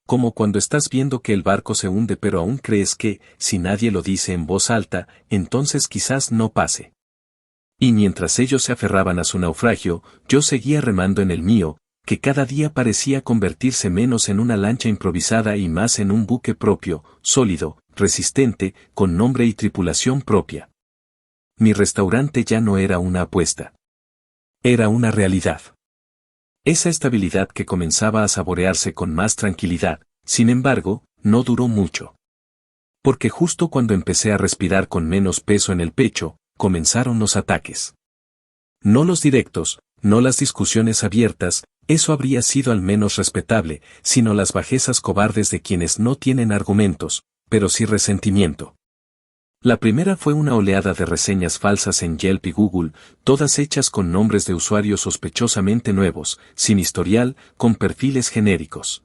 Como cuando estás viendo que el barco se hunde pero aún crees que, si nadie lo dice en voz alta, entonces quizás no pase. Y mientras ellos se aferraban a su naufragio, yo seguía remando en el mío, que cada día parecía convertirse menos en una lancha improvisada y más en un buque propio, sólido, resistente, con nombre y tripulación propia. Mi restaurante ya no era una apuesta. Era una realidad. Esa estabilidad que comenzaba a saborearse con más tranquilidad, sin embargo, no duró mucho. Porque justo cuando empecé a respirar con menos peso en el pecho, comenzaron los ataques. No los directos, no las discusiones abiertas, eso habría sido al menos respetable, sino las bajezas cobardes de quienes no tienen argumentos, pero sí resentimiento. La primera fue una oleada de reseñas falsas en Yelp y Google, todas hechas con nombres de usuarios sospechosamente nuevos, sin historial, con perfiles genéricos.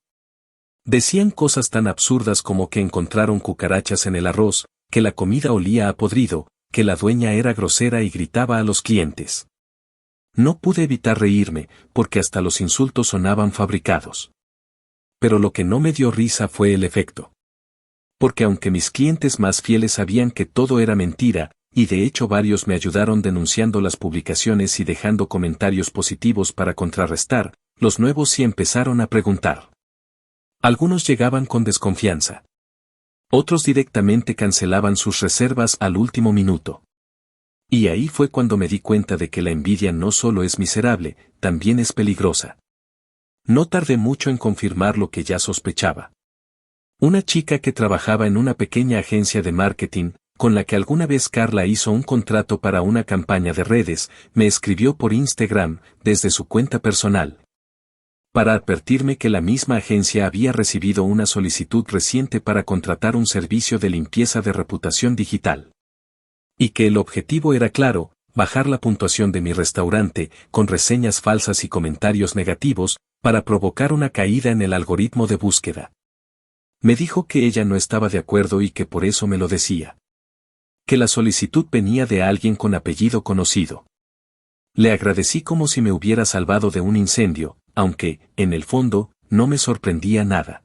Decían cosas tan absurdas como que encontraron cucarachas en el arroz, que la comida olía a podrido, que la dueña era grosera y gritaba a los clientes. No pude evitar reírme, porque hasta los insultos sonaban fabricados. Pero lo que no me dio risa fue el efecto. Porque aunque mis clientes más fieles sabían que todo era mentira, y de hecho varios me ayudaron denunciando las publicaciones y dejando comentarios positivos para contrarrestar, los nuevos sí empezaron a preguntar. Algunos llegaban con desconfianza. Otros directamente cancelaban sus reservas al último minuto. Y ahí fue cuando me di cuenta de que la envidia no solo es miserable, también es peligrosa. No tardé mucho en confirmar lo que ya sospechaba. Una chica que trabajaba en una pequeña agencia de marketing, con la que alguna vez Carla hizo un contrato para una campaña de redes, me escribió por Instagram, desde su cuenta personal, para advertirme que la misma agencia había recibido una solicitud reciente para contratar un servicio de limpieza de reputación digital. Y que el objetivo era claro, bajar la puntuación de mi restaurante, con reseñas falsas y comentarios negativos, para provocar una caída en el algoritmo de búsqueda. Me dijo que ella no estaba de acuerdo y que por eso me lo decía. Que la solicitud venía de alguien con apellido conocido. Le agradecí como si me hubiera salvado de un incendio, aunque, en el fondo, no me sorprendía nada.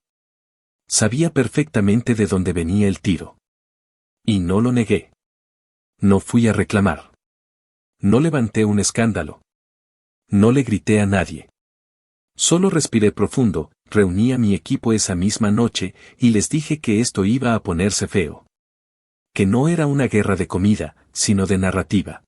Sabía perfectamente de dónde venía el tiro. Y no lo negué. No fui a reclamar. No levanté un escándalo. No le grité a nadie. Solo respiré profundo, reuní a mi equipo esa misma noche, y les dije que esto iba a ponerse feo. Que no era una guerra de comida, sino de narrativa.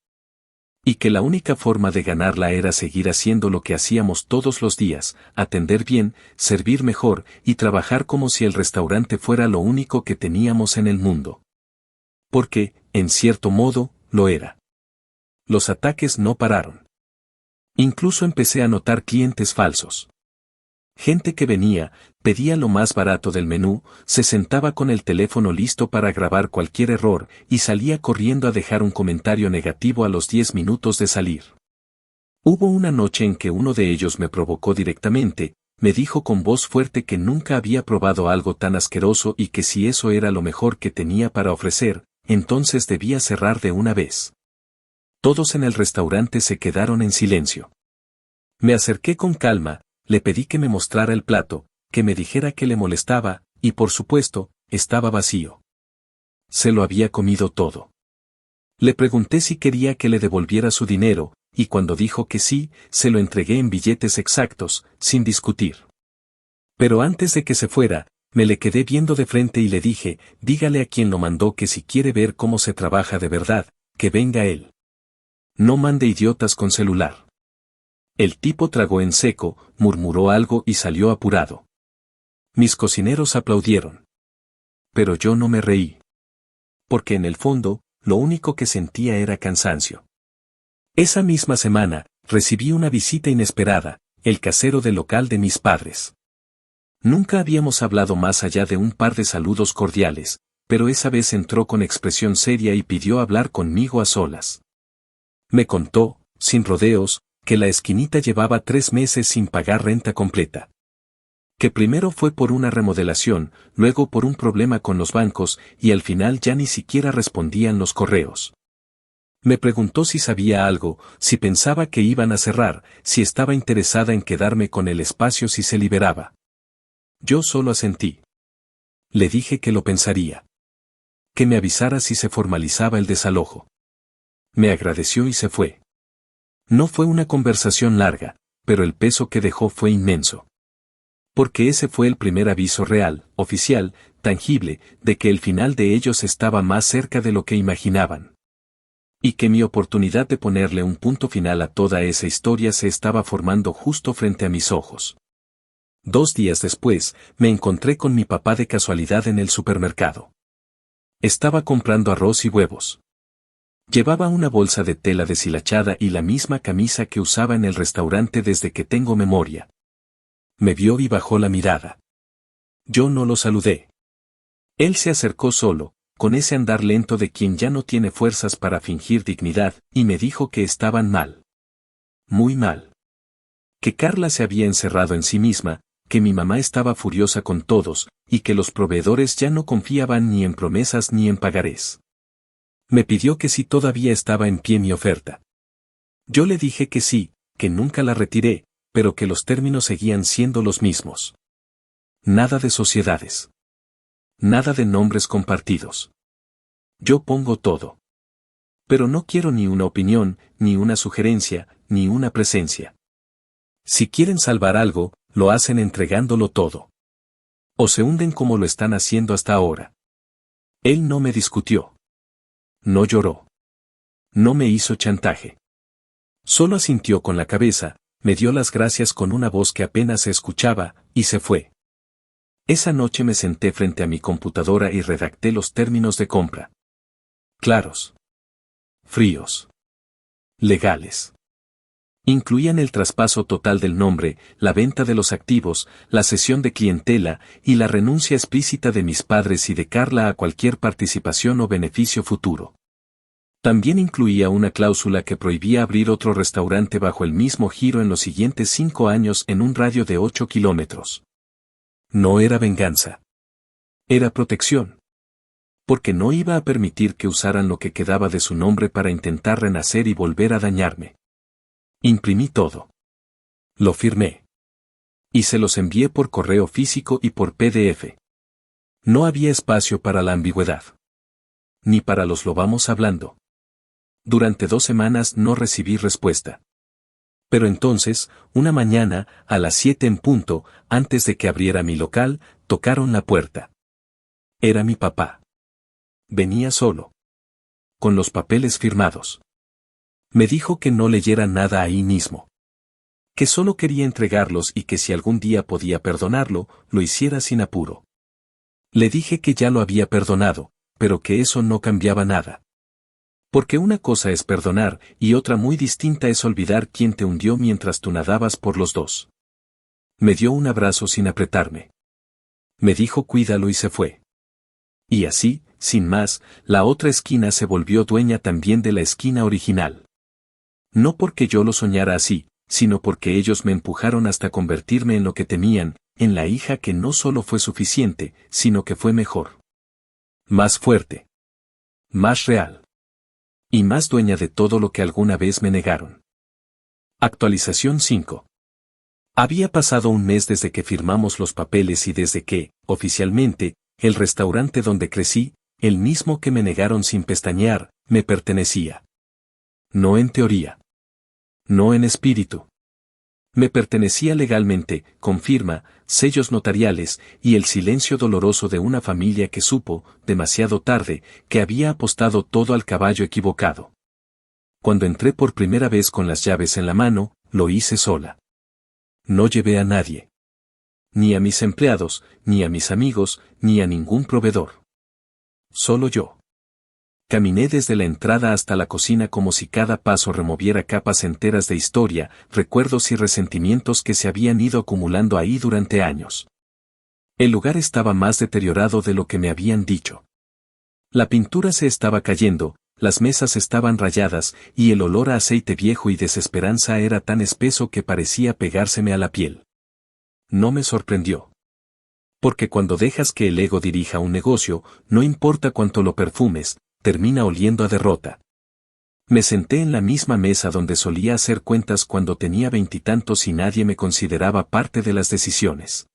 Y que la única forma de ganarla era seguir haciendo lo que hacíamos todos los días, atender bien, servir mejor, y trabajar como si el restaurante fuera lo único que teníamos en el mundo. Porque, en cierto modo, lo era. Los ataques no pararon. Incluso empecé a notar clientes falsos. Gente que venía, pedía lo más barato del menú, se sentaba con el teléfono listo para grabar cualquier error y salía corriendo a dejar un comentario negativo a los 10 minutos de salir. Hubo una noche en que uno de ellos me provocó directamente, me dijo con voz fuerte que nunca había probado algo tan asqueroso y que si eso era lo mejor que tenía para ofrecer, entonces debía cerrar de una vez. Todos en el restaurante se quedaron en silencio. Me acerqué con calma, le pedí que me mostrara el plato, que me dijera que le molestaba, y por supuesto, estaba vacío. Se lo había comido todo. Le pregunté si quería que le devolviera su dinero, y cuando dijo que sí, se lo entregué en billetes exactos, sin discutir. Pero antes de que se fuera, me le quedé viendo de frente y le dije, dígale a quien lo mandó que si quiere ver cómo se trabaja de verdad, que venga él. No mande idiotas con celular. El tipo tragó en seco, murmuró algo y salió apurado. Mis cocineros aplaudieron. Pero yo no me reí. Porque en el fondo, lo único que sentía era cansancio. Esa misma semana, recibí una visita inesperada, el casero del local de mis padres. Nunca habíamos hablado más allá de un par de saludos cordiales, pero esa vez entró con expresión seria y pidió hablar conmigo a solas. Me contó, sin rodeos, que la esquinita llevaba 3 meses sin pagar renta completa. Que primero fue por una remodelación, luego por un problema con los bancos y al final ya ni siquiera respondían los correos. Me preguntó si sabía algo, si pensaba que iban a cerrar, si estaba interesada en quedarme con el espacio si se liberaba. Yo solo asentí. Le dije que lo pensaría. Que me avisara si se formalizaba el desalojo. Me agradeció y se fue. No fue una conversación larga, pero el peso que dejó fue inmenso. Porque ese fue el primer aviso real, oficial, tangible, de que el final de ellos estaba más cerca de lo que imaginaban. Y que mi oportunidad de ponerle un punto final a toda esa historia se estaba formando justo frente a mis ojos. 2 días después, me encontré con mi papá de casualidad en el supermercado. Estaba comprando arroz y huevos. Llevaba una bolsa de tela deshilachada y la misma camisa que usaba en el restaurante desde que tengo memoria. Me vio y bajó la mirada. Yo no lo saludé. Él se acercó solo, con ese andar lento de quien ya no tiene fuerzas para fingir dignidad, y me dijo que estaban mal. Muy mal. Que Carla se había encerrado en sí misma, que mi mamá estaba furiosa con todos, y que los proveedores ya no confiaban ni en promesas ni en pagarés. Me pidió que si todavía estaba en pie mi oferta. Yo le dije que sí, que nunca la retiré, pero que los términos seguían siendo los mismos. Nada de sociedades. Nada de nombres compartidos. Yo pongo todo. Pero no quiero ni una opinión, ni una sugerencia, ni una presencia. Si quieren salvar algo, lo hacen entregándolo todo. O se hunden como lo están haciendo hasta ahora. Él no me discutió. No lloró. No me hizo chantaje. Solo asintió con la cabeza, me dio las gracias con una voz que apenas se escuchaba, y se fue. Esa noche me senté frente a mi computadora y redacté los términos de compra. Claros. Fríos. Legales. Incluían el traspaso total del nombre, la venta de los activos, la cesión de clientela y la renuncia explícita de mis padres y de Carla a cualquier participación o beneficio futuro. También incluía una cláusula que prohibía abrir otro restaurante bajo el mismo giro en los siguientes 5 años en un radio de 8 kilómetros. No era venganza. Era protección. Porque no iba a permitir que usaran lo que quedaba de su nombre para intentar renacer y volver a dañarme. Imprimí todo. Lo firmé. Y se los envié por correo físico y por PDF. No había espacio para la ambigüedad. Ni para los lo vamos hablando. Durante 2 semanas no recibí respuesta. Pero entonces, una mañana, a las 7 en punto, antes de que abriera mi local, tocaron la puerta. Era mi papá. Venía solo. Con los papeles firmados. Me dijo que no leyera nada ahí mismo. Que solo quería entregarlos y que si algún día podía perdonarlo, lo hiciera sin apuro. Le dije que ya lo había perdonado, pero que eso no cambiaba nada. Porque una cosa es perdonar y otra muy distinta es olvidar quién te hundió mientras tú nadabas por los dos. Me dio un abrazo sin apretarme. Me dijo cuídalo y se fue. Y así, sin más, la otra esquina se volvió dueña también de la esquina original. No porque yo lo soñara así, sino porque ellos me empujaron hasta convertirme en lo que temían, en la hija que no solo fue suficiente, sino que fue mejor. Más fuerte. Más real. Y más dueña de todo lo que alguna vez me negaron. Actualización 5. Había pasado un mes desde que firmamos los papeles y desde que, oficialmente, el restaurante donde crecí, el mismo que me negaron sin pestañear, me pertenecía. No en teoría. No en espíritu. Me pertenecía legalmente, con firma, sellos notariales, y el silencio doloroso de una familia que supo, demasiado tarde, que había apostado todo al caballo equivocado. Cuando entré por primera vez con las llaves en la mano, lo hice sola. No llevé a nadie. Ni a mis empleados, ni a mis amigos, ni a ningún proveedor. Solo yo. Caminé desde la entrada hasta la cocina como si cada paso removiera capas enteras de historia, recuerdos y resentimientos que se habían ido acumulando ahí durante años. El lugar estaba más deteriorado de lo que me habían dicho. La pintura se estaba cayendo, las mesas estaban rayadas, y el olor a aceite viejo y desesperanza era tan espeso que parecía pegárseme a la piel. No me sorprendió. Porque cuando dejas que el ego dirija un negocio, no importa cuánto lo perfumes, termina oliendo a derrota. Me senté en la misma mesa donde solía hacer cuentas cuando tenía 20 y nadie me consideraba parte de las decisiones.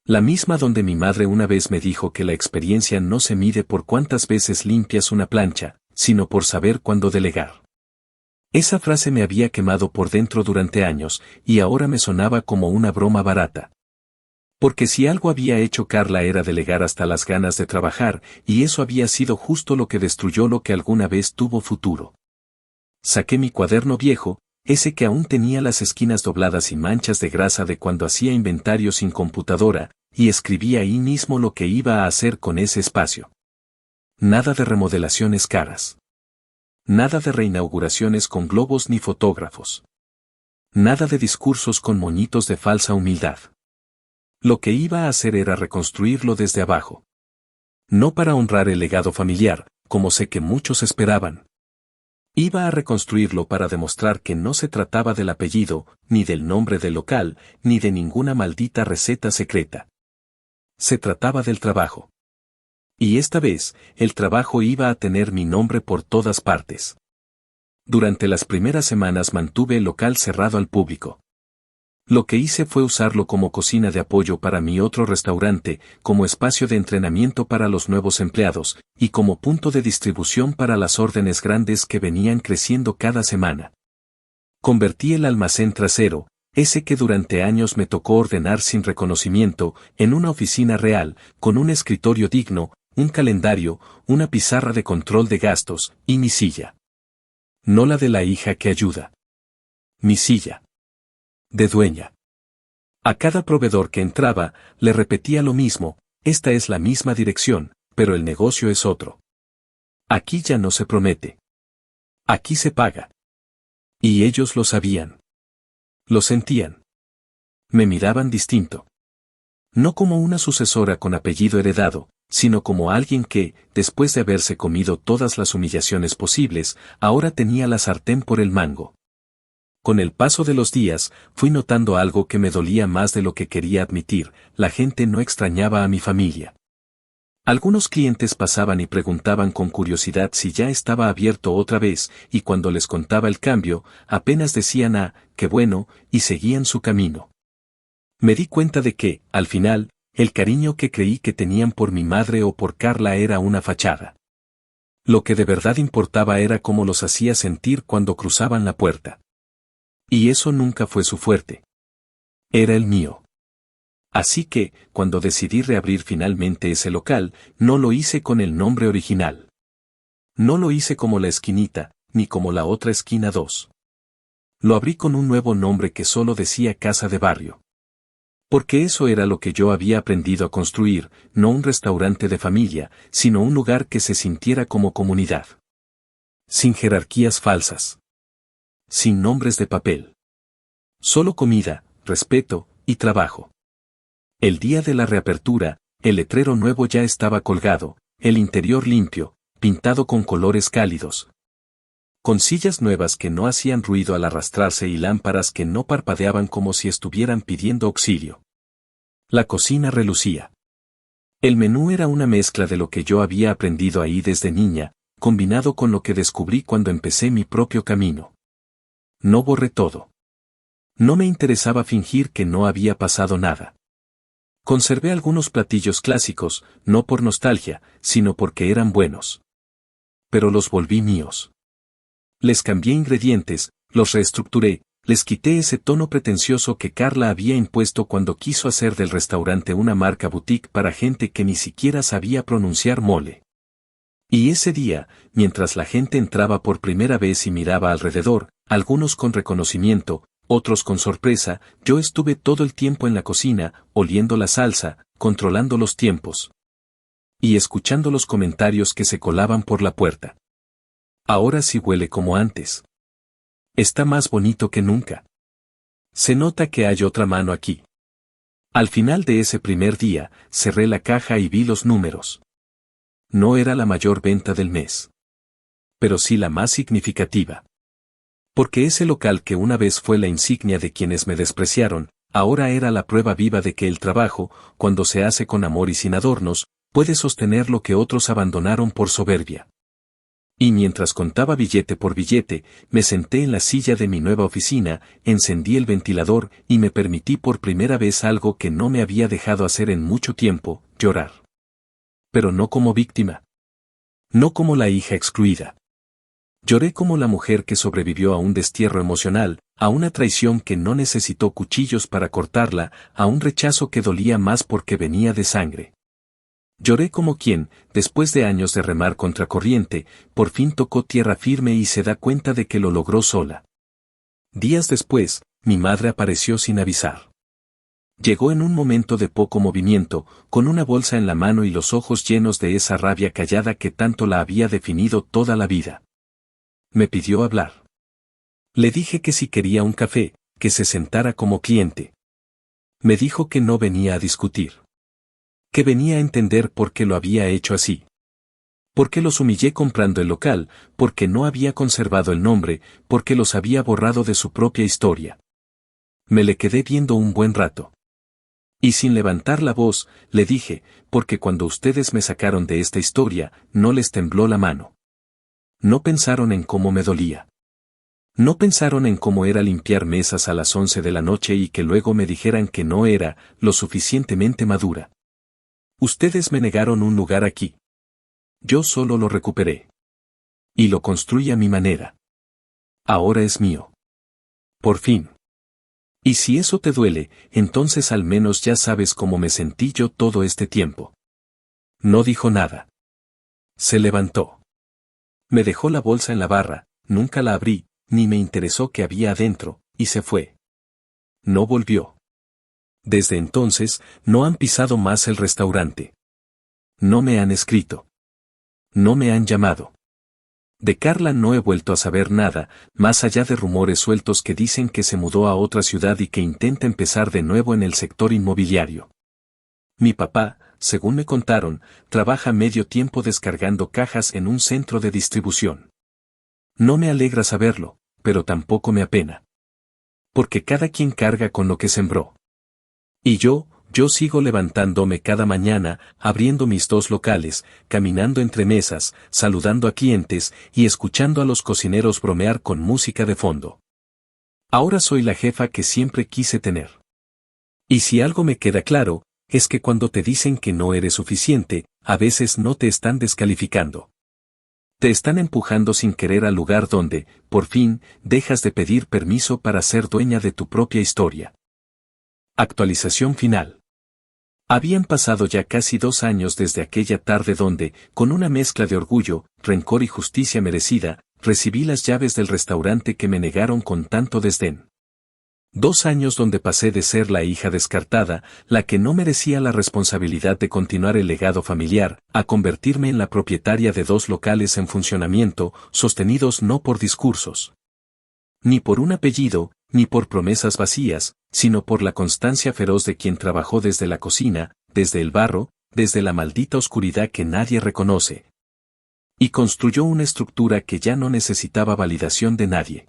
La misma donde mi madre una vez me dijo que la experiencia no se mide por cuántas veces limpias una plancha, sino por saber cuándo delegar. Esa frase me había quemado por dentro durante años, y ahora me sonaba como una broma barata. Porque si algo había hecho Carla era delegar hasta las ganas de trabajar, y eso había sido justo lo que destruyó lo que alguna vez tuvo futuro. Saqué mi cuaderno viejo, ese que aún tenía las esquinas dobladas y manchas de grasa de cuando hacía inventario sin computadora, y escribí ahí mismo lo que iba a hacer con ese espacio. Nada de remodelaciones caras. Nada de reinauguraciones con globos ni fotógrafos. Nada de discursos con moñitos de falsa humildad. Lo que iba a hacer era reconstruirlo desde abajo. No para honrar el legado familiar, como sé que muchos esperaban. Iba a reconstruirlo para demostrar que no se trataba del apellido, ni del nombre del local, ni de ninguna maldita receta secreta. Se trataba del trabajo. Y esta vez, el trabajo iba a tener mi nombre por todas partes. Durante las primeras semanas mantuve el local cerrado al público. Lo que hice fue usarlo como cocina de apoyo para mi otro restaurante, como espacio de entrenamiento para los nuevos empleados, y como punto de distribución para las órdenes grandes que venían creciendo cada semana. Convertí el almacén trasero, ese que durante años me tocó ordenar sin reconocimiento, en una oficina real, con un escritorio digno, un calendario, una pizarra de control de gastos, y mi silla. No la de la hija que ayuda. Mi silla. De dueña. A cada proveedor que entraba, le repetía lo mismo, esta es la misma dirección, pero el negocio es otro. Aquí ya no se promete. Aquí se paga. Y ellos lo sabían. Lo sentían. Me miraban distinto. No como una sucesora con apellido heredado, sino como alguien que, después de haberse comido todas las humillaciones posibles, ahora tenía la sartén por el mango. Con el paso de los días, fui notando algo que me dolía más de lo que quería admitir, la gente no extrañaba a mi familia. Algunos clientes pasaban y preguntaban con curiosidad si ya estaba abierto otra vez, y cuando les contaba el cambio, apenas decían qué bueno, y seguían su camino. Me di cuenta de que, al final, el cariño que creí que tenían por mi madre o por Carla era una fachada. Lo que de verdad importaba era cómo los hacía sentir cuando cruzaban la puerta. Y eso nunca fue su fuerte. Era el mío. Así que, cuando decidí reabrir finalmente ese local, no lo hice con el nombre original. No lo hice como La Esquinita, ni como La Otra Esquina 2. Lo abrí con un nuevo nombre que solo decía Casa de Barrio. Porque eso era lo que yo había aprendido a construir, no un restaurante de familia, sino un lugar que se sintiera como comunidad. Sin jerarquías falsas. Sin nombres de papel. Solo comida, respeto y trabajo. El día de la reapertura, el letrero nuevo ya estaba colgado, el interior limpio, pintado con colores cálidos. Con sillas nuevas que no hacían ruido al arrastrarse y lámparas que no parpadeaban como si estuvieran pidiendo auxilio. La cocina relucía. El menú era una mezcla de lo que yo había aprendido ahí desde niña, combinado con lo que descubrí cuando empecé mi propio camino. No borré todo. No me interesaba fingir que no había pasado nada. Conservé algunos platillos clásicos, no por nostalgia, sino porque eran buenos. Pero los volví míos. Les cambié ingredientes, los reestructuré, les quité ese tono pretencioso que Carla había impuesto cuando quiso hacer del restaurante una marca boutique para gente que ni siquiera sabía pronunciar mole. Y ese día, mientras la gente entraba por primera vez y miraba alrededor, algunos con reconocimiento, otros con sorpresa, yo estuve todo el tiempo en la cocina, oliendo la salsa, controlando los tiempos. Y escuchando los comentarios que se colaban por la puerta. Ahora sí huele como antes. Está más bonito que nunca. Se nota que hay otra mano aquí. Al final de ese primer día, cerré la caja y vi los números. No era la mayor venta del mes. Pero sí la más significativa. Porque ese local que una vez fue la insignia de quienes me despreciaron, ahora era la prueba viva de que el trabajo, cuando se hace con amor y sin adornos, puede sostener lo que otros abandonaron por soberbia. Y mientras contaba billete por billete, me senté en la silla de mi nueva oficina, encendí el ventilador y me permití por primera vez algo que no me había dejado hacer en mucho tiempo, llorar. Pero no como víctima. No como la hija excluida. Lloré como la mujer que sobrevivió a un destierro emocional, a una traición que no necesitó cuchillos para cortarla, a un rechazo que dolía más porque venía de sangre. Lloré como quien, después de años de remar contracorriente, por fin tocó tierra firme y se da cuenta de que lo logró sola. Días después, mi madre apareció sin avisar. Llegó en un momento de poco movimiento, con una bolsa en la mano y los ojos llenos de esa rabia callada que tanto la había definido toda la vida. Me pidió hablar. Le dije que si quería un café, que se sentara como cliente. Me dijo que no venía a discutir. Que venía a entender por qué lo había hecho así. Porque los humillé comprando el local, porque no había conservado el nombre, porque los había borrado de su propia historia. Me le quedé viendo un buen rato. Y sin levantar la voz, le dije, porque cuando ustedes me sacaron de esta historia, no les tembló la mano. No pensaron en cómo me dolía. No pensaron en cómo era limpiar mesas a las 11 de la noche y que luego me dijeran que no era lo suficientemente madura. Ustedes me negaron un lugar aquí. Yo solo lo recuperé. Y lo construí a mi manera. Ahora es mío. Por fin. Y si eso te duele, entonces al menos ya sabes cómo me sentí yo todo este tiempo. No dijo nada. Se levantó. Me dejó la bolsa en la barra, nunca la abrí, ni me interesó qué había adentro, y se fue. No volvió. Desde entonces, no han pisado más el restaurante. No me han escrito. No me han llamado. De Carla no he vuelto a saber nada, más allá de rumores sueltos que dicen que se mudó a otra ciudad y que intenta empezar de nuevo en el sector inmobiliario. Mi papá, según me contaron, trabaja medio tiempo descargando cajas en un centro de distribución. No me alegra saberlo, pero tampoco me apena. Porque cada quien carga con lo que sembró. Y yo sigo levantándome cada mañana, abriendo mis 2 locales, caminando entre mesas, saludando a clientes y escuchando a los cocineros bromear con música de fondo. Ahora soy la jefa que siempre quise tener. Y si algo me queda claro, es que cuando te dicen que no eres suficiente, a veces no te están descalificando. Te están empujando sin querer al lugar donde, por fin, dejas de pedir permiso para ser dueña de tu propia historia. Actualización final. Habían pasado ya casi 2 años desde aquella tarde donde, con una mezcla de orgullo, rencor y justicia merecida, recibí las llaves del restaurante que me negaron con tanto desdén. 2 años donde pasé de ser la hija descartada, la que no merecía la responsabilidad de continuar el legado familiar, a convertirme en la propietaria de 2 locales en funcionamiento, sostenidos no por discursos, ni por un apellido, ni por promesas vacías, sino por la constancia feroz de quien trabajó desde la cocina, desde el barro, desde la maldita oscuridad que nadie reconoce. Y construyó una estructura que ya no necesitaba validación de nadie.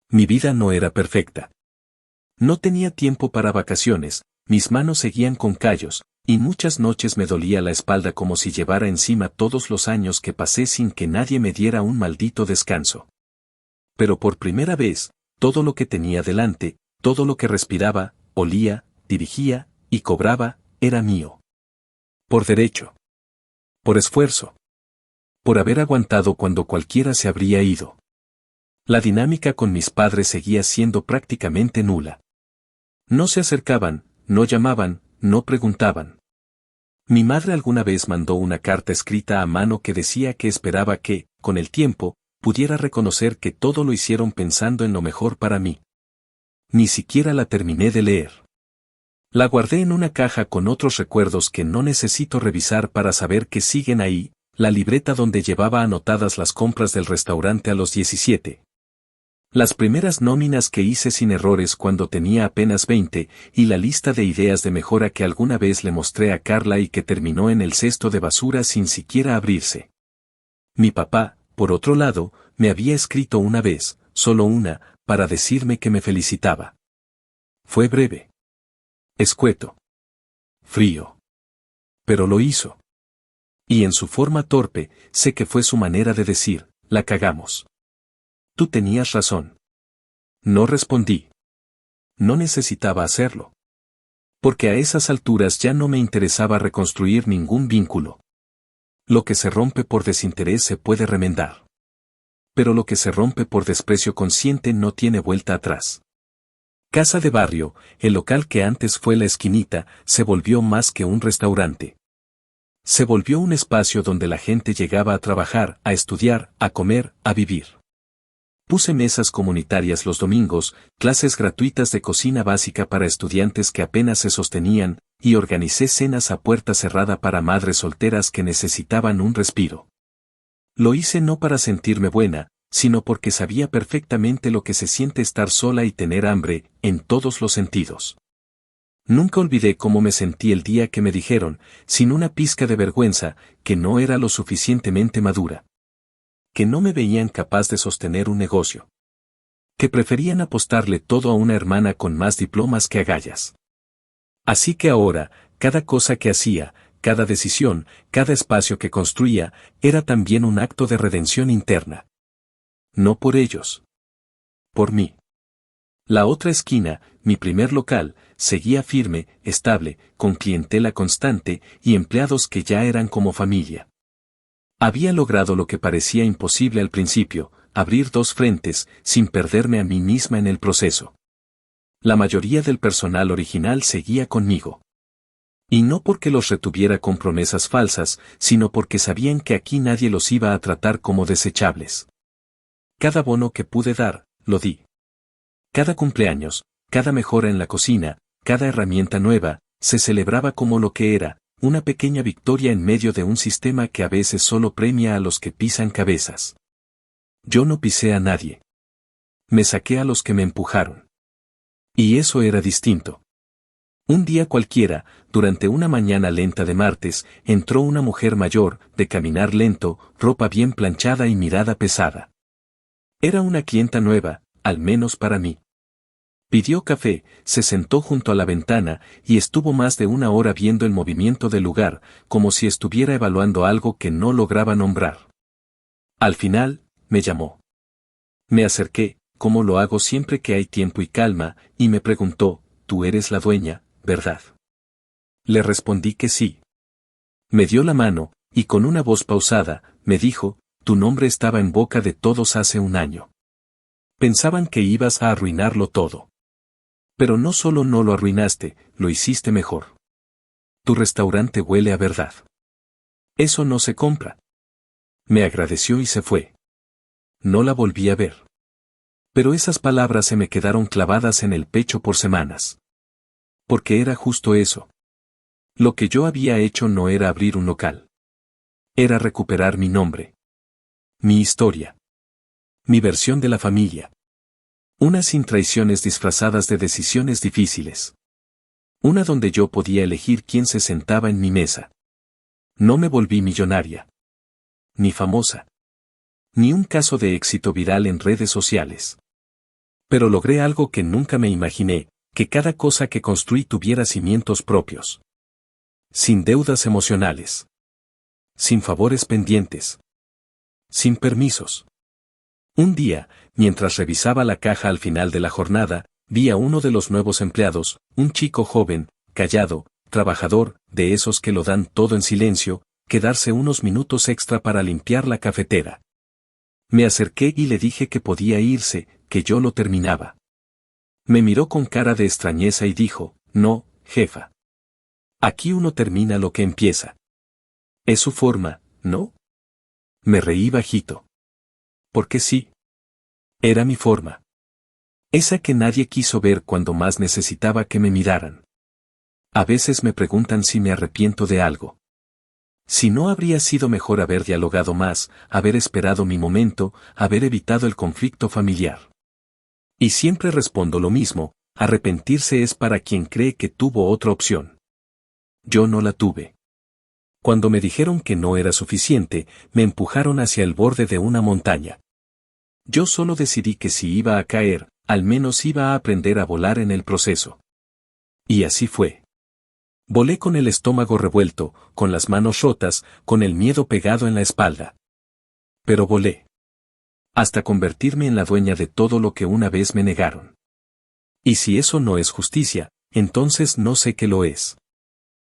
Mi vida no era perfecta. No tenía tiempo para vacaciones, mis manos seguían con callos, y muchas noches me dolía la espalda como si llevara encima todos los años que pasé sin que nadie me diera un maldito descanso. Pero por primera vez, todo lo que tenía delante, todo lo que respiraba, olía, dirigía y cobraba, era mío. Por derecho. Por esfuerzo. Por haber aguantado cuando cualquiera se habría ido. La dinámica con mis padres seguía siendo prácticamente nula. No se acercaban, no llamaban, no preguntaban. Mi madre alguna vez mandó una carta escrita a mano que decía que esperaba que, con el tiempo, pudiera reconocer que todo lo hicieron pensando en lo mejor para mí. Ni siquiera la terminé de leer. La guardé en una caja con otros recuerdos que no necesito revisar para saber que siguen ahí, la libreta donde llevaba anotadas las compras del restaurante a los 17. Las primeras nóminas que hice sin errores cuando tenía apenas 20, y la lista de ideas de mejora que alguna vez le mostré a Carla y que terminó en el cesto de basura sin siquiera abrirse. Mi papá, por otro lado, me había escrito una vez, solo una, para decirme que me felicitaba. Fue breve. Escueto. Frío. Pero lo hizo. Y en su forma torpe, sé que fue su manera de decir, la cagamos. Tú tenías razón. No respondí. No necesitaba hacerlo. Porque a esas alturas ya no me interesaba reconstruir ningún vínculo. Lo que se rompe por desinterés se puede remendar. Pero lo que se rompe por desprecio consciente no tiene vuelta atrás. Casa de barrio, el local que antes fue la esquinita, se volvió más que un restaurante. Se volvió un espacio donde la gente llegaba a trabajar, a estudiar, a comer, a vivir. Puse mesas comunitarias los domingos, clases gratuitas de cocina básica para estudiantes que apenas se sostenían, y organicé cenas a puerta cerrada para madres solteras que necesitaban un respiro. Lo hice no para sentirme buena, sino porque sabía perfectamente lo que se siente estar sola y tener hambre, en todos los sentidos. Nunca olvidé cómo me sentí el día que me dijeron, sin una pizca de vergüenza, que no era lo suficientemente madura. Que no me veían capaz de sostener un negocio. Que preferían apostarle todo a una hermana con más diplomas que agallas. Así que ahora, cada cosa que hacía, cada decisión, cada espacio que construía, era también un acto de redención interna. No por ellos. Por mí. La otra esquina, mi primer local, seguía firme, estable, con clientela constante y empleados que ya eran como familia. Había logrado lo que parecía imposible al principio, abrir dos frentes, sin perderme a mí misma en el proceso. La mayoría del personal original seguía conmigo. Y no porque los retuviera con promesas falsas, sino porque sabían que aquí nadie los iba a tratar como desechables. Cada bono que pude dar, lo di. Cada cumpleaños, cada mejora en la cocina, cada herramienta nueva, se celebraba como lo que era, una pequeña victoria en medio de un sistema que a veces solo premia a los que pisan cabezas. Yo no pisé a nadie. Me saqué a los que me empujaron. Y eso era distinto. Un día cualquiera, durante una mañana lenta de martes, entró una mujer mayor, de caminar lento, ropa bien planchada y mirada pesada. Era una clienta nueva, al menos para mí. Pidió café, se sentó junto a la ventana y estuvo más de una hora viendo el movimiento del lugar, como si estuviera evaluando algo que no lograba nombrar. Al final, me llamó. Me acerqué, como lo hago siempre que hay tiempo y calma, y me preguntó, «Tú eres la dueña, ¿verdad?» Le respondí que sí. Me dio la mano, y con una voz pausada, me dijo, «Tu nombre estaba en boca de todos hace un año. Pensaban que ibas a arruinarlo todo. Pero no solo no lo arruinaste, lo hiciste mejor. Tu restaurante huele a verdad. Eso no se compra». Me agradeció y se fue. No la volví a ver. Pero esas palabras se me quedaron clavadas en el pecho por semanas. Porque era justo eso. Lo que yo había hecho no era abrir un local. Era recuperar mi nombre. Mi historia. Mi versión de la familia. Una sin traiciones disfrazadas de decisiones difíciles. Una donde yo podía elegir quién se sentaba en mi mesa. No me volví millonaria. Ni famosa. Ni un caso de éxito viral en redes sociales. Pero logré algo que nunca me imaginé, que cada cosa que construí tuviera cimientos propios. Sin deudas emocionales. Sin favores pendientes. Sin permisos. Un día, mientras revisaba la caja al final de la jornada, vi a uno de los nuevos empleados, un chico joven, callado, trabajador, de esos que lo dan todo en silencio, quedarse unos minutos extra para limpiar la cafetera. Me acerqué y le dije que podía irse, que yo lo terminaba. Me miró con cara de extrañeza y dijo, «No, jefa. Aquí uno termina lo que empieza». Es su forma, ¿no? Me reí bajito. Porque sí. Era mi forma. Esa que nadie quiso ver cuando más necesitaba que me miraran. A veces me preguntan si me arrepiento de algo. Si no habría sido mejor haber dialogado más, haber esperado mi momento, haber evitado el conflicto familiar. Y siempre respondo lo mismo, arrepentirse es para quien cree que tuvo otra opción. Yo no la tuve. Cuando me dijeron que no era suficiente, me empujaron hacia el borde de una montaña. Yo solo decidí que si iba a caer, al menos iba a aprender a volar en el proceso. Y así fue. Volé con el estómago revuelto, con las manos rotas, con el miedo pegado en la espalda. Pero volé. Hasta convertirme en la dueña de todo lo que una vez me negaron. Y si eso no es justicia, entonces no sé qué lo es.